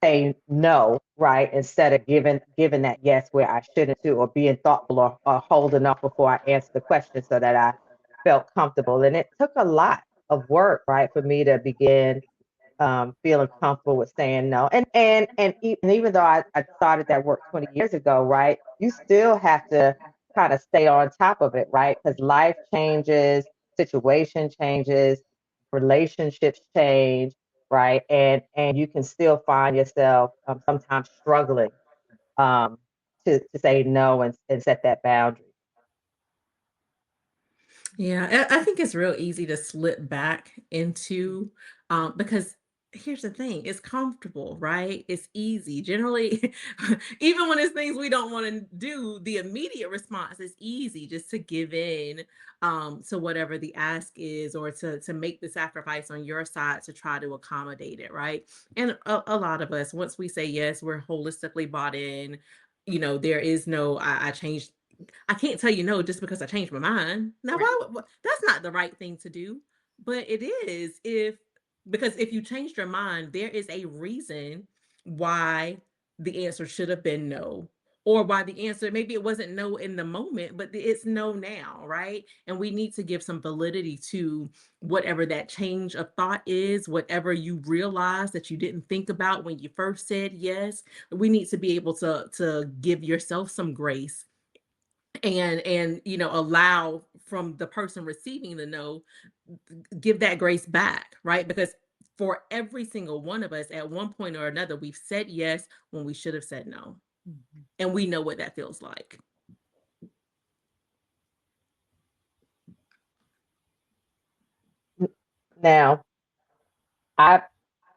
say no, right? Instead of giving that yes where I shouldn't to, or being thoughtful, or holding off before I answer the question so that I felt comfortable. And it took a lot of work, right, for me to begin feeling comfortable with saying no. And even though I started that work 20 years ago, right, you still have to kind of stay on top of it, right? Because life changes, situation changes, relationships change, right? And you can still find yourself sometimes struggling um, to say no and set that boundary. Yeah, I think it's real easy to slip back into, because here's the thing, it's comfortable, right? It's easy. Generally, even when it's things we don't want to do, the immediate response is easy, just to give in to whatever the ask is, or to make the sacrifice on your side to try to accommodate it, right? And a lot of us, once we say yes, we're holistically bought in. There is no, I changed, I can't tell you no just because I changed my mind. Now, right. that's not the right thing to do, but it is if Because if you changed your mind, there is a reason why the answer should have been no, or why the answer, maybe it wasn't no in the moment, but it's no now, right? And we need to give some validity to whatever that change of thought is, whatever you realize that you didn't think about when you first said yes. We need to be able to give yourself some grace, and allow from the person receiving the no, give that grace back, right? Because for every single one of us, at one point or another, we've said yes when we should have said no. Mm-hmm. And we know what that feels like. Now, I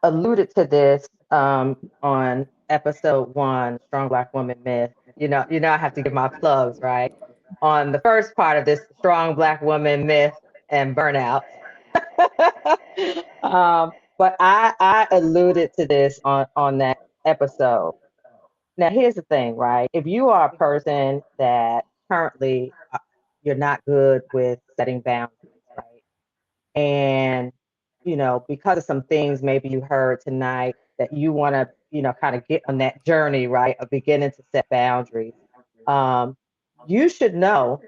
alluded to this on episode 1, Strong Black Woman Myth. I have to give my plugs, right? On the first part of this Strong Black Woman Myth and Burnout. But I alluded to this on that episode. Now, here's the thing, right? If you are a person that currently you're not good with setting boundaries, right? And because of some things maybe you heard tonight that you want to, kind of get on that journey, right, of beginning to set boundaries, you should know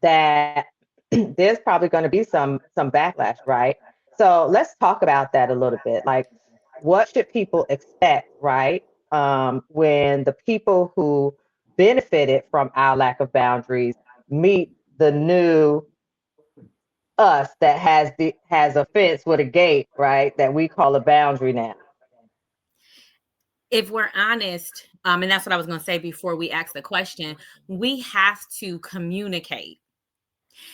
that there's probably going to be some backlash, right? So let's talk about that a little bit. Like, what should people expect, right? When the people who benefited from our lack of boundaries meet the new us that has a fence with a gate, right? That we call a boundary now. If we're honest, and that's what I was going to say before we ask the question, we have to communicate.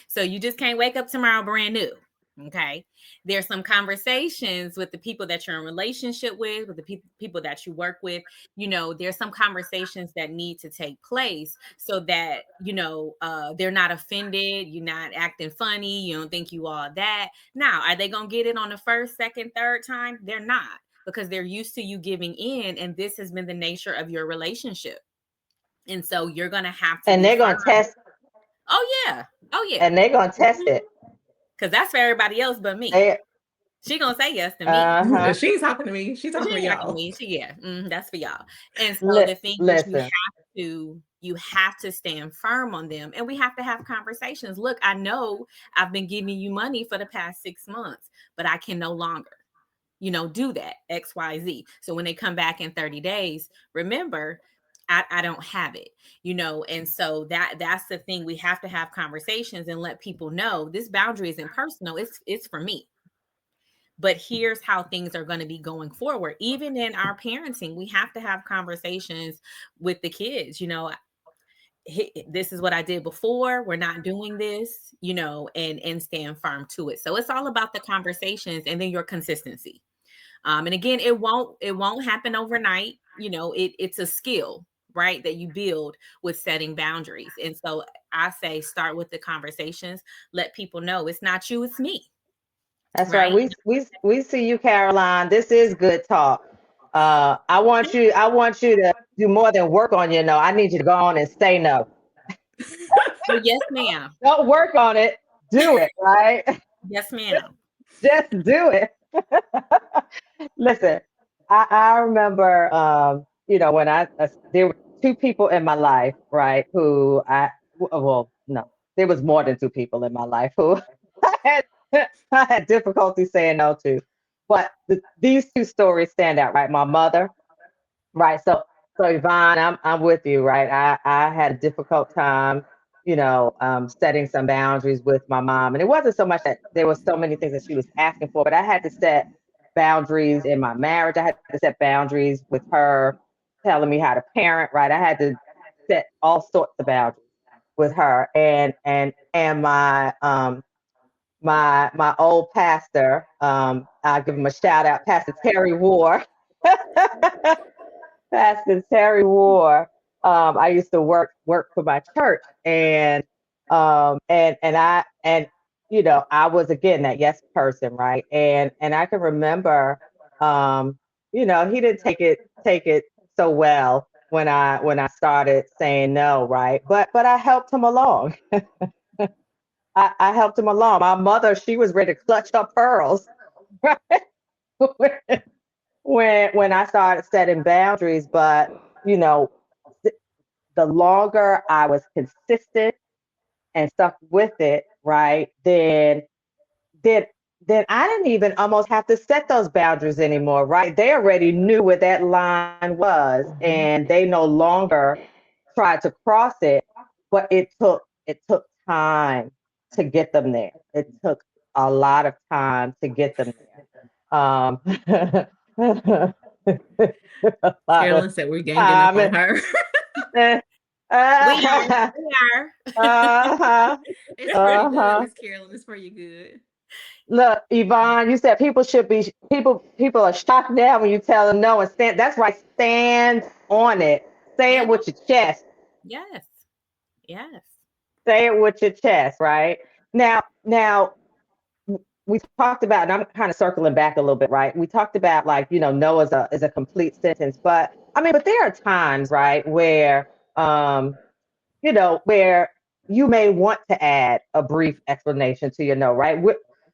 So you just can't wake up tomorrow brand new. Okay. There's some conversations with the people that you're in relationship with the people that you work with. There's some conversations that need to take place so that, they're not offended. You're not acting funny. You don't think you all that. Now, are they going to get it on the first, second, third time? They're not, because they're used to you giving in. And this has been the nature of your relationship. And so you're going to have to. And they're going to test. Oh, yeah. And they're going to test it. Because that's for everybody else but me. She gonna say yes to me. Uh-huh. She's talking to me. She's talking to y'all. That's for y'all. And so the thing is, you have to stand firm on them, and we have to have conversations. Look, I know I've been giving you money for the past 6 months, but I can no longer, do that XYZ. So when they come back in 30 days, remember, I don't have it, and so that's the thing. We have to have conversations and let people know this boundary isn't personal. It's for me. But here's how things are going to be going forward. Even in our parenting, we have to have conversations with the kids. This is what I did before. We're not doing this, and stand firm to it. So it's all about the conversations and then your consistency. And again, it won't happen overnight. It's a skill, right, that you build with setting boundaries. And so I say, start with the conversations. Let people know it's not you, it's me. That's right. We see you, Caroline. This is good talk. I want you to do more than work on your no. I need you to go on and say no. Oh, yes, ma'am. Don't work on it. Do it, right? Yes, ma'am. Just do it. Listen, I remember, when there were 2 people in my life, right, who no, there was more than 2 people in my life who I had difficulty saying no to. But these 2 stories stand out, right? My mother, right? So Yvonne, I'm with you, right? I had a difficult time, setting some boundaries with my mom. And it wasn't so much that there was so many things that she was asking for, but I had to set boundaries in my marriage. I had to set boundaries with her telling me how to parent, right? I had to set all sorts of boundaries with her. And my old pastor, I'll give him a shout out, Pastor Terry Ward. Pastor Terry Ward. I used to work for my church, and I was, again, that yes person, right? And I can remember, he didn't take it so well when I started saying no, right? But I helped him along. I helped him along. My mother, she was ready to clutch her pearls when I started setting boundaries, but you know, the longer I was consistent and stuck with it, right, then then I didn't even almost have to set those boundaries anymore, right? They already knew where that line was, and they no longer tried to cross it. But it took time to get them there. It took a lot of time to get them there. A lot of Carolyn said we're ganging up time. on her. uh, We are. uh, We are. uh-huh, It's for your good, uh-huh. Miss Carolyn. It's for your good. Look, Yvonne, you said people are shocked now when you tell them no and stand. That's right. Stand on it. Say Yeah. it with your chest. Yes. Yes. Say it with your chest, right? Now we talked about, and I'm kind of circling back a little bit, right? We talked about like, no is a complete sentence, but I mean, but there are times, right, where you may want to add a brief explanation to your no, right?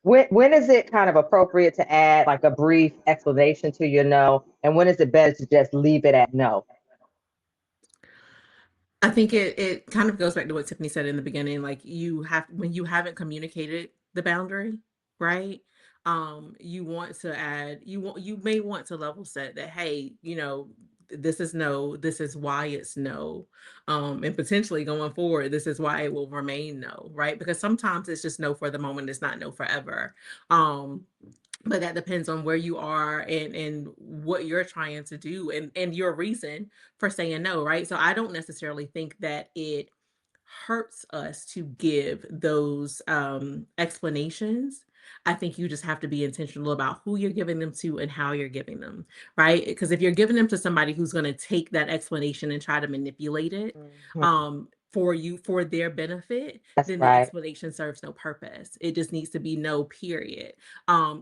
When is it kind of appropriate to add like a brief explanation to your no? And when is it better to just leave it at no? I think it kind of goes back to what Tiffany said in the beginning. Like when you haven't communicated the boundary, right? You want to add, you may want to level set that, hey, this is no, this is why it's no. And potentially going forward, this is why it will remain no, right? Because sometimes it's just no for the moment, it's not no forever. Um, but that depends on where you are and what you're trying to do and your reason for saying no, right? So I don't necessarily think that it hurts us to give those explanations. I think you just have to be intentional about who you're giving them to and how you're giving them, right? Because if you're giving them to somebody who's going to take that explanation and try to manipulate it, Mhm. for you for their benefit, That's then the right. explanation serves no purpose. It just needs to be no, period.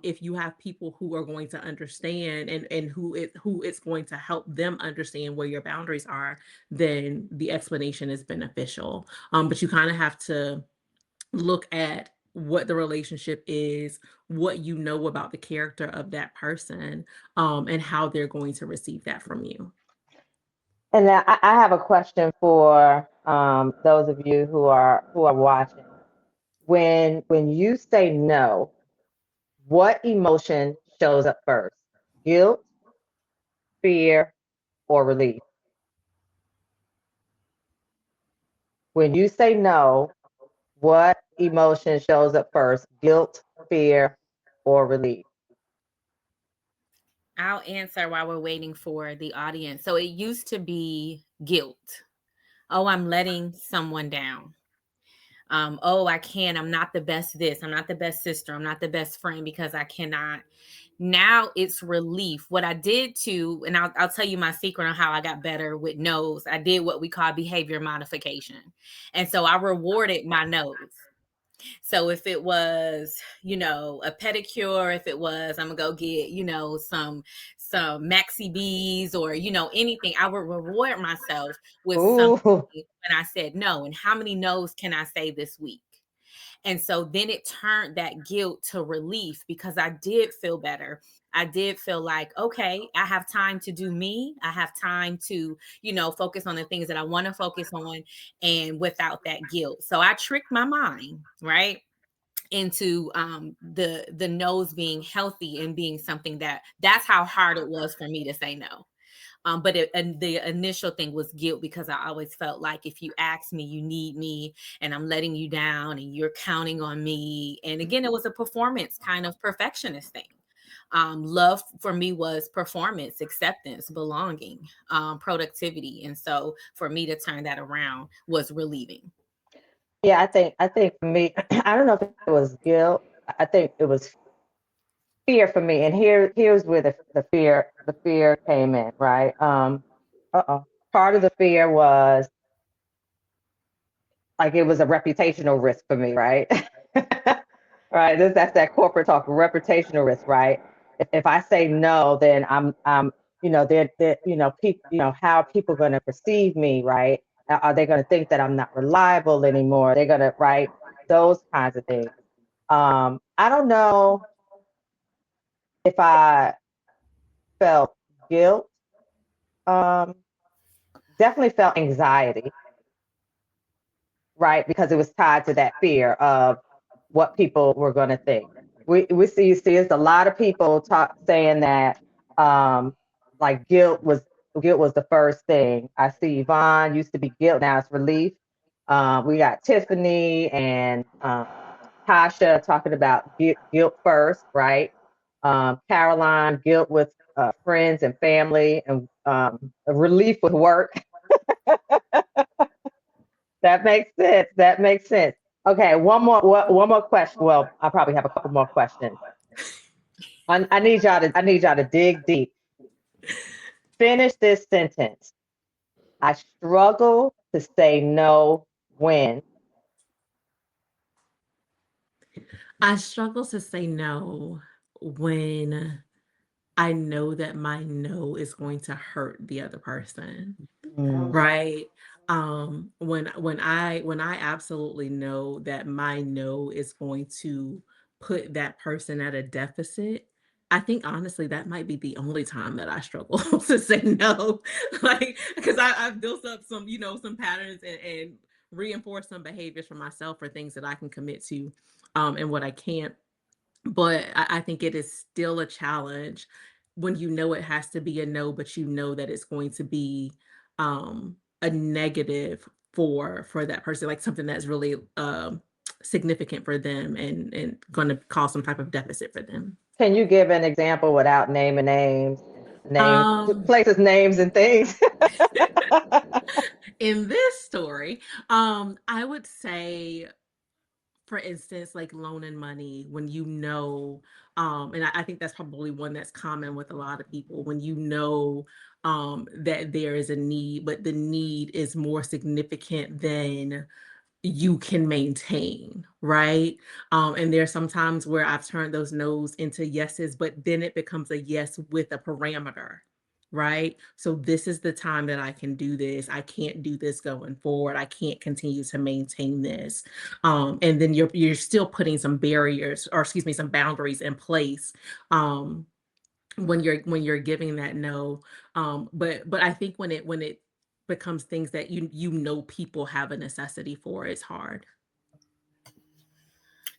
If you have people who are going to understand and who it's going to help them understand where your boundaries are, then the explanation is beneficial. But you kind of have to look at what the relationship is, what you know about the character of that person, and how they're going to receive that from you. And now I have a question for those of you who are watching. When you say no, what emotion shows up first? Guilt, fear, or relief? When you say no, what emotion shows up first? Guilt, fear, or relief? I'll answer while we're waiting for the audience. So it used to be guilt. Oh, I'm letting someone down. Oh, I can't. I'm not the best this. I'm not the best sister. I'm not the best friend because I cannot. Now it's relief. What I did to, and I'll tell you my secret on how I got better with no's. I did what we call behavior modification. And so I rewarded my no's. So if it was, a pedicure, if it was, I'm gonna go get, some maxi bees or, anything, I would reward myself with something Ooh, when I said no. And how many no's can I say this week? And so then it turned that guilt to relief because I did feel better. I did feel like, okay, I have time to do me. I have time to, focus on the things that I want to focus on and without that guilt. So I tricked my mind, right? Into the no's being healthy and being something that's how hard it was for me to say no. But and the initial thing was guilt because I always felt like if you ask me, you need me, and I'm letting you down, and you're counting on me. And again, it was a performance kind of perfectionist thing. Love for me was performance, acceptance, belonging, productivity, and so for me to turn that around was relieving. yeah, I think for me, I don't know if it was guilt. I think it was fear for me. And here's where the fear came in, right? Part of the fear was like it was a reputational risk for me, right? Right. That's that corporate talk, reputational risk, right? If I say no, then I'm people, how are people going to perceive me, right? Are they going to think that I'm not reliable anymore? They're going to, right? Those kinds of things. I don't know. if I felt guilt, um, definitely felt anxiety, right? Because it was tied to that fear of what people were going to think. We see, you see, there's a lot of people saying that like guilt was the first thing. I see Yvonne used to be guilt, now it's relief. We got Tiffany and Tasha talking about guilt first, right? Caroline, guilt with friends and family, and relief with work. That makes sense. That makes sense. Okay, one more question. Well, I probably have a couple more questions. I need y'all to dig deep. Finish this sentence. I struggle to say no when. I struggle to say no when I know that my no is going to hurt the other person. Mm, Right. When I absolutely know that my no is going to put that person at a deficit, I think honestly that might be the only time that I struggle to say no. Like, because I've built up some, some patterns and reinforced some behaviors for myself for things that I can commit to, and what I can't. But I think it is still a challenge when you know it has to be a no, but you know that it's going to be a negative for that person, like something that's really significant for them and going to cause some type of deficit for them. can you give an example without naming names, Um, places, names, and things? in this story, I would say, for instance, like loaning money when and I think that's probably one that's common with a lot of people, when that there is a need, but the need is more significant than you can maintain, right? And there's some times where I've turned those no's into yeses, but then it becomes a yes with a parameter, right? So this is the time that I can do this. I can't do this going forward. I can't continue to maintain this. And then you're still putting some barriers, or excuse me, some boundaries in place. When you're giving that no. But I think when it becomes things that people have a necessity for, it's hard.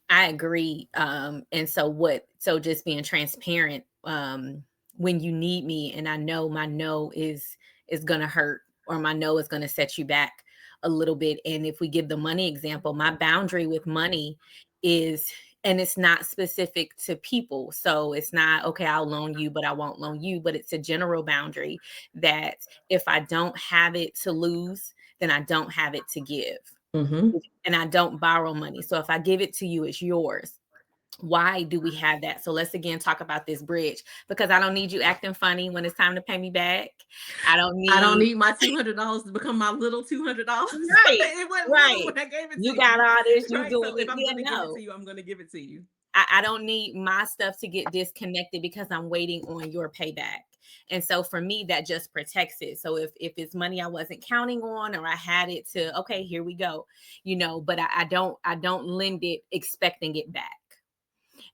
I agree. So just being transparent, when you need me and I know my no is gonna hurt, or my no is gonna set you back a little bit. And if we give the money example, my boundary with money is, and it's not specific to people. So it's not, okay, I'll loan you, but I won't loan you. But it's a general boundary that if I don't have it to lose, then I don't have it to give. Mm-hmm. And I don't borrow money. So if I give it to you, it's yours. Why do we have that? So let's again talk about this bridge, because I don't need you acting funny when it's time to pay me back. I don't need my $200 to become my little $200. right, It wasn't little right. when I gave it You to got you. all this, you Right. doing So if it. I'm Yeah, going to give it no. to you, I'm going to give it to you. I don't need my stuff to get disconnected because I'm waiting on your payback. And so for me, that just protects it. So if it's money I wasn't counting on, or I had it to, okay, here we go, but I don't lend it expecting it back.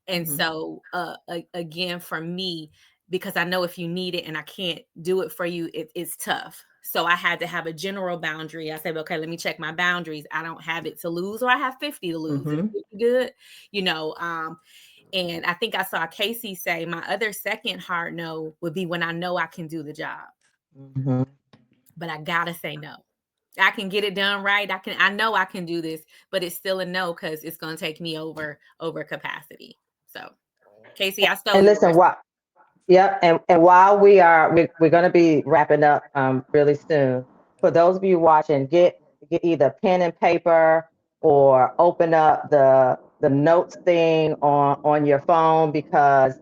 And Mm-hmm. so again, for me, because I know if you need it and I can't do it for you, it's tough. So I had to have a general boundary. I said, okay, let me check my boundaries. I don't have it to lose, or I have 50 to lose. Mm-hmm. It's good, and I think I saw Casey say my other second hard no would be when I know I can do the job, Mm-hmm. but I gotta say no. I can get it done right. I know I can do this, but it's still a no because it's gonna take me over capacity. So Casey, I stole And listen, yours. what? Yep. And while we're going to be wrapping up really soon. For those of you watching, get either pen and paper or open up the notes thing on your phone, because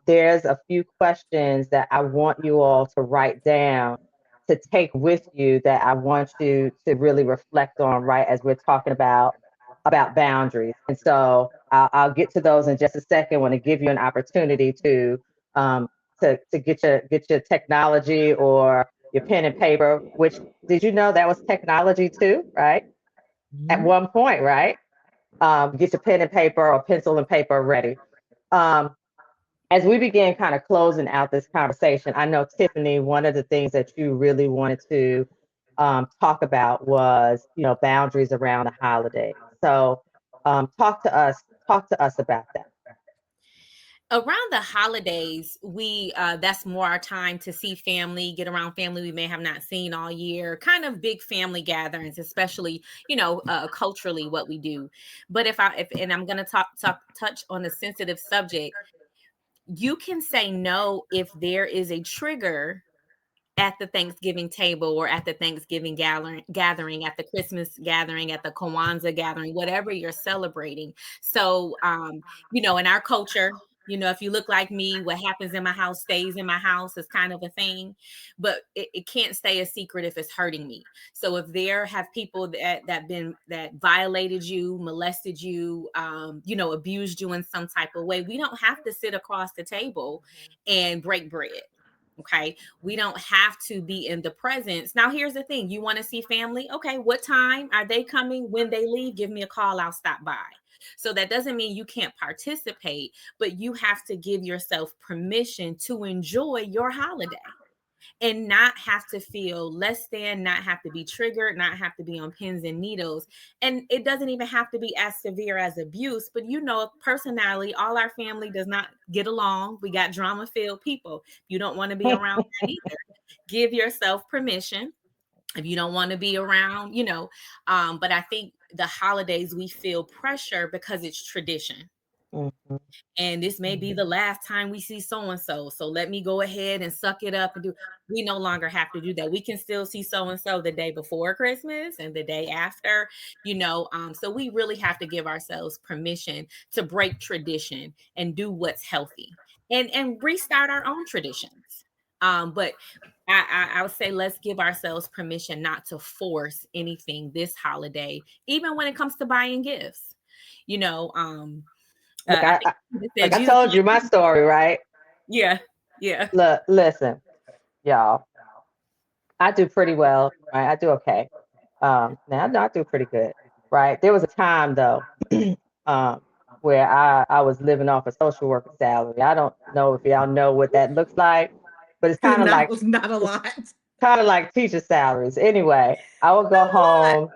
there's a few questions that I want you all to write down, to take with you, that I want you to really reflect on, right, as we're talking about boundaries. And so I'll get to those in just a second. I want to give you an opportunity um, to get your technology or your pen and paper. Which, did you know that was technology too, right? At Mm-hmm. one point, right? Get your pen and paper or pencil and paper ready. Um, as we begin kind of closing out this conversation, I know, Tiffany, one of the things that you really wanted to talk about was, boundaries around the holidays. So talk to us about that. Around the holidays, we that's more our time to see family, get around family we may have not seen all year, kind of big family gatherings, especially, culturally what we do. But if and I'm going to touch on a sensitive subject, you can say no if there is a trigger at the Thanksgiving table or at the Thanksgiving gathering, at the Christmas gathering, at the Kwanzaa gathering, whatever you're celebrating. So, in our culture, if you look like me, what happens in my house stays in my house is kind of a thing, but it can't stay a secret if it's hurting me. So if there have people that violated you, molested you, abused you in some type of way, we don't have to sit across the table and break bread. Okay. We don't have to be in the presence. Now, here's the thing. You want to see family? Okay. What time are they coming? When they leave, give me a call. I'll stop by. So that doesn't mean you can't participate, but you have to give yourself permission to enjoy your holiday and not have to feel less than, not have to be triggered, not have to be on pins and needles. And it doesn't even have to be as severe as abuse, but personality, all our family does not get along. We got drama filled people. You don't want to be around that either. Give yourself permission if you don't want to be around, but I think the holidays we feel pressure because it's tradition. Mm-hmm. And this may be the last time we see so-and-so. So let me go ahead and suck it up and do. We no longer have to do that. We can still see so-and-so the day before Christmas and the day after, so we really have to give ourselves permission to break tradition and do what's healthy and restart our own traditions. But I would say let's give ourselves permission not to force anything this holiday, even when it comes to buying gifts. You know, Look, I think like I told you my story, right? Yeah, yeah. Look, listen, y'all. I do pretty well, right? I do okay. Now I do pretty good, right? There was a time though, um, where I was living off a social worker salary. I don't know if y'all know what that looks like, but it's kind of like Not a lot. teacher salaries. Anyway, I would go home.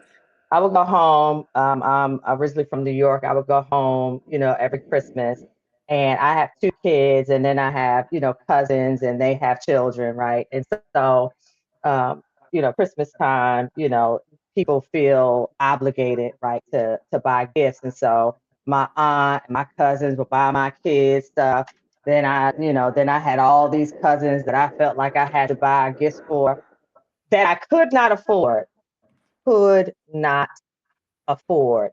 I'm originally from New York. I would go home, every Christmas. And I have two kids, and then I have, cousins, and they have children, right? And so, Christmas time, people feel obligated, right, to buy gifts. And so my aunt and my cousins would buy my kids stuff. Then I had all these cousins that I felt like I had to buy gifts for that I could not afford. Could not afford.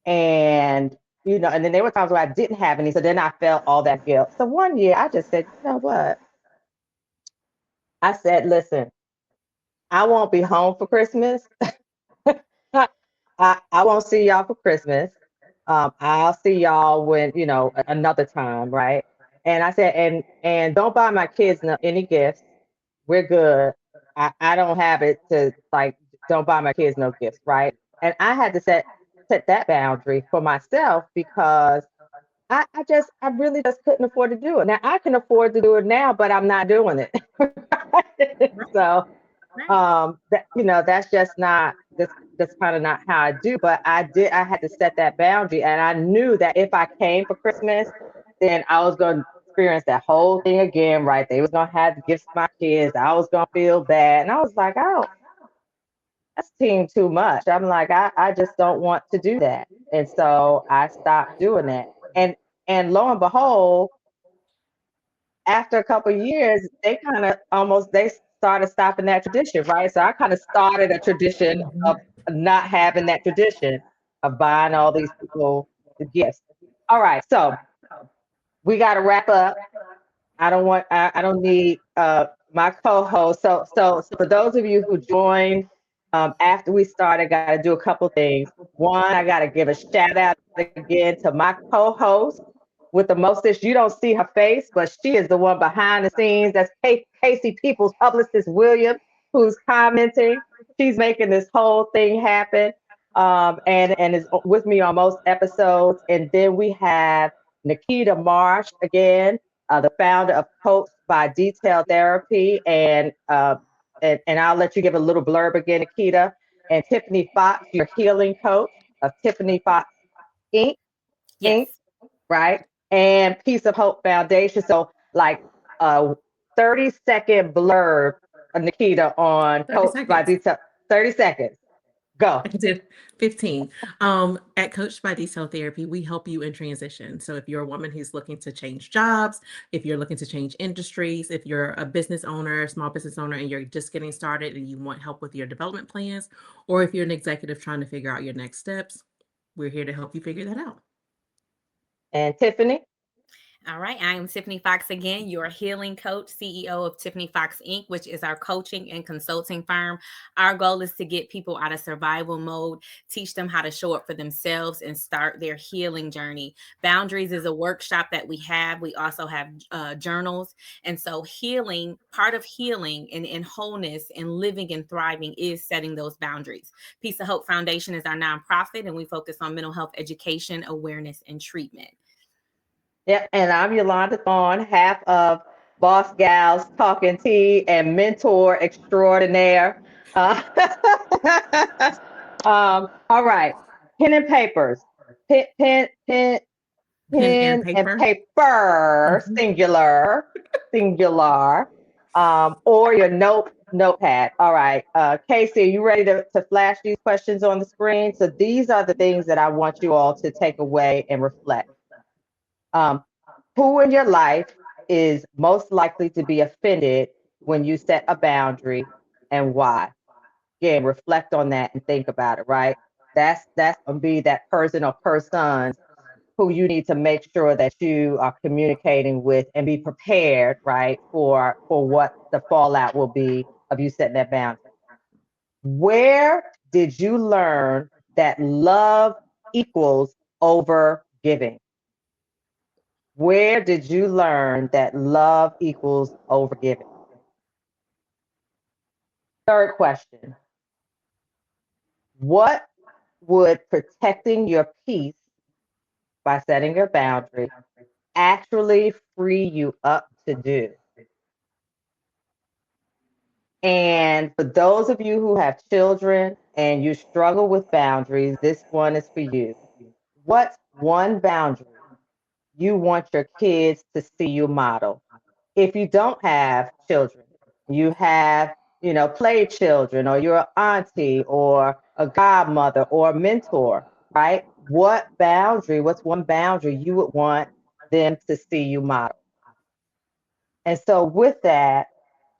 And and then there were times where I didn't have any. So then I felt all that guilt. So one year I just said, you know what? I said, listen, I won't be home for Christmas. I won't see y'all for Christmas. I'll see y'all when, another time, right? And I said, and don't buy my kids any gifts. We're good. I don't have it to like, don't buy my kids no gifts, right? And I had to set that boundary for myself because I really just couldn't afford to do it. Now I can afford to do it now, but I'm not doing it. So that's just not that's kind of not how I do. But I had to set that boundary, and I knew that if I came for Christmas, then I was going to experience that whole thing again, right? They was gonna have to gifts to my kids. I was gonna feel bad, and I was like, oh, that's team too much. I'm like, I just don't want to do that, and so I stopped doing that. And lo and behold, after a couple of years, they kind of they started stopping that tradition, right? So I kind of started a tradition of not having that tradition of buying all these people the gifts. All right, so we got to wrap up. I don't need my co-host. So for those of you who joined after we started, got to do a couple things. One, I got to give a shout out again to my co-host with the mostest. You don't see her face, but she is the one behind the scenes. That's Casey Peoples publicist William, who's commenting. She's making this whole thing happen, and is with me on most episodes. And then we have Nikita Marsh again, the founder of Coach by Detail Therapy, and I'll let you give a little blurb again, Nikita. And Tiffany Fox, your healing coach of Tiffany Fox Inc. Yes. Right? And Piece of Hope Foundation. So, like a 30-second blurb, Nikita, on 30 Coach by seconds. Detail. 30 seconds. Go. I did 15. At Coach by Detail Therapy, we help you in transition. So if you're a woman who's looking to change jobs, if you're looking to change industries, if you're a business owner, small business owner, and you're just getting started and you want help with your development plans, or if you're an executive trying to figure out your next steps, we're here to help you figure that out. And Tiffany? All right. I am Tiffany Fox again, your healing coach, CEO of Tiffany Fox Inc., which is our coaching and consulting firm. Our goal is to get people out of survival mode, teach them how to show up for themselves, and start their healing journey. Boundaries is a workshop that we have. We also have journals. And so healing, part of healing and wholeness and living and thriving is setting those boundaries. Piece of Hope Foundation is our nonprofit, and we focus on mental health education, awareness, and treatment. Yep, and I'm Yolanda Thorne, half of Boss Gals Talking Tea and mentor extraordinaire. Uh, all right, pen and papers, pen And and paper. paper, singular, singular, or your notepad. All right, Casey, are you ready to flash these questions on the screen? So these are the things that I want you all to take away and reflect. Who in your life is most likely to be offended when you set a boundary, and why? Again, reflect on that and think about it, right? That's gonna be that person or persons who you need to make sure that you are communicating with and be prepared, right, for what the fallout will be of you setting that boundary. Where did you learn that love equals over giving? Where did you learn that love equals overgiving? Third question. What would protecting your peace by setting your boundary actually free you up to do? And for those of you who have children and you struggle with boundaries, this one is for you. What's one boundary you want your kids to see you model? If you don't have children, you have, play children, or you're an auntie or a godmother or a mentor, right? What's one boundary you would want them to see you model? And so with that,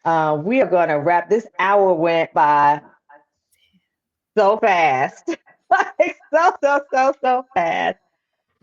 we are going to wrap. This hour went by so fast, like so fast.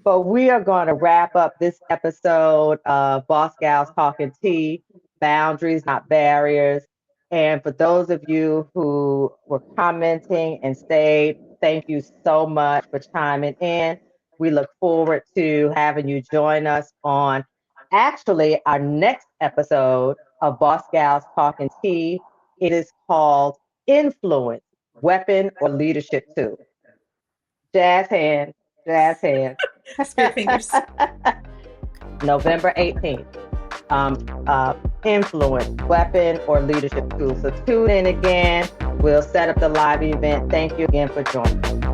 But we are going to wrap up this episode of Boss Gals Talking Tea, Boundaries, Not Barriers. And for those of you who were commenting and stayed, thank you so much for chiming in. We look forward to having you join us on actually our next episode of Boss Gals Talking Tea. It is called Influence, Weapon or Leadership Tool. Jazz hands, jazz hands. Spirit fingers. November 18th. Influence, weapon, or leadership tool. So tune in again. We'll set up the live event. Thank you again for joining.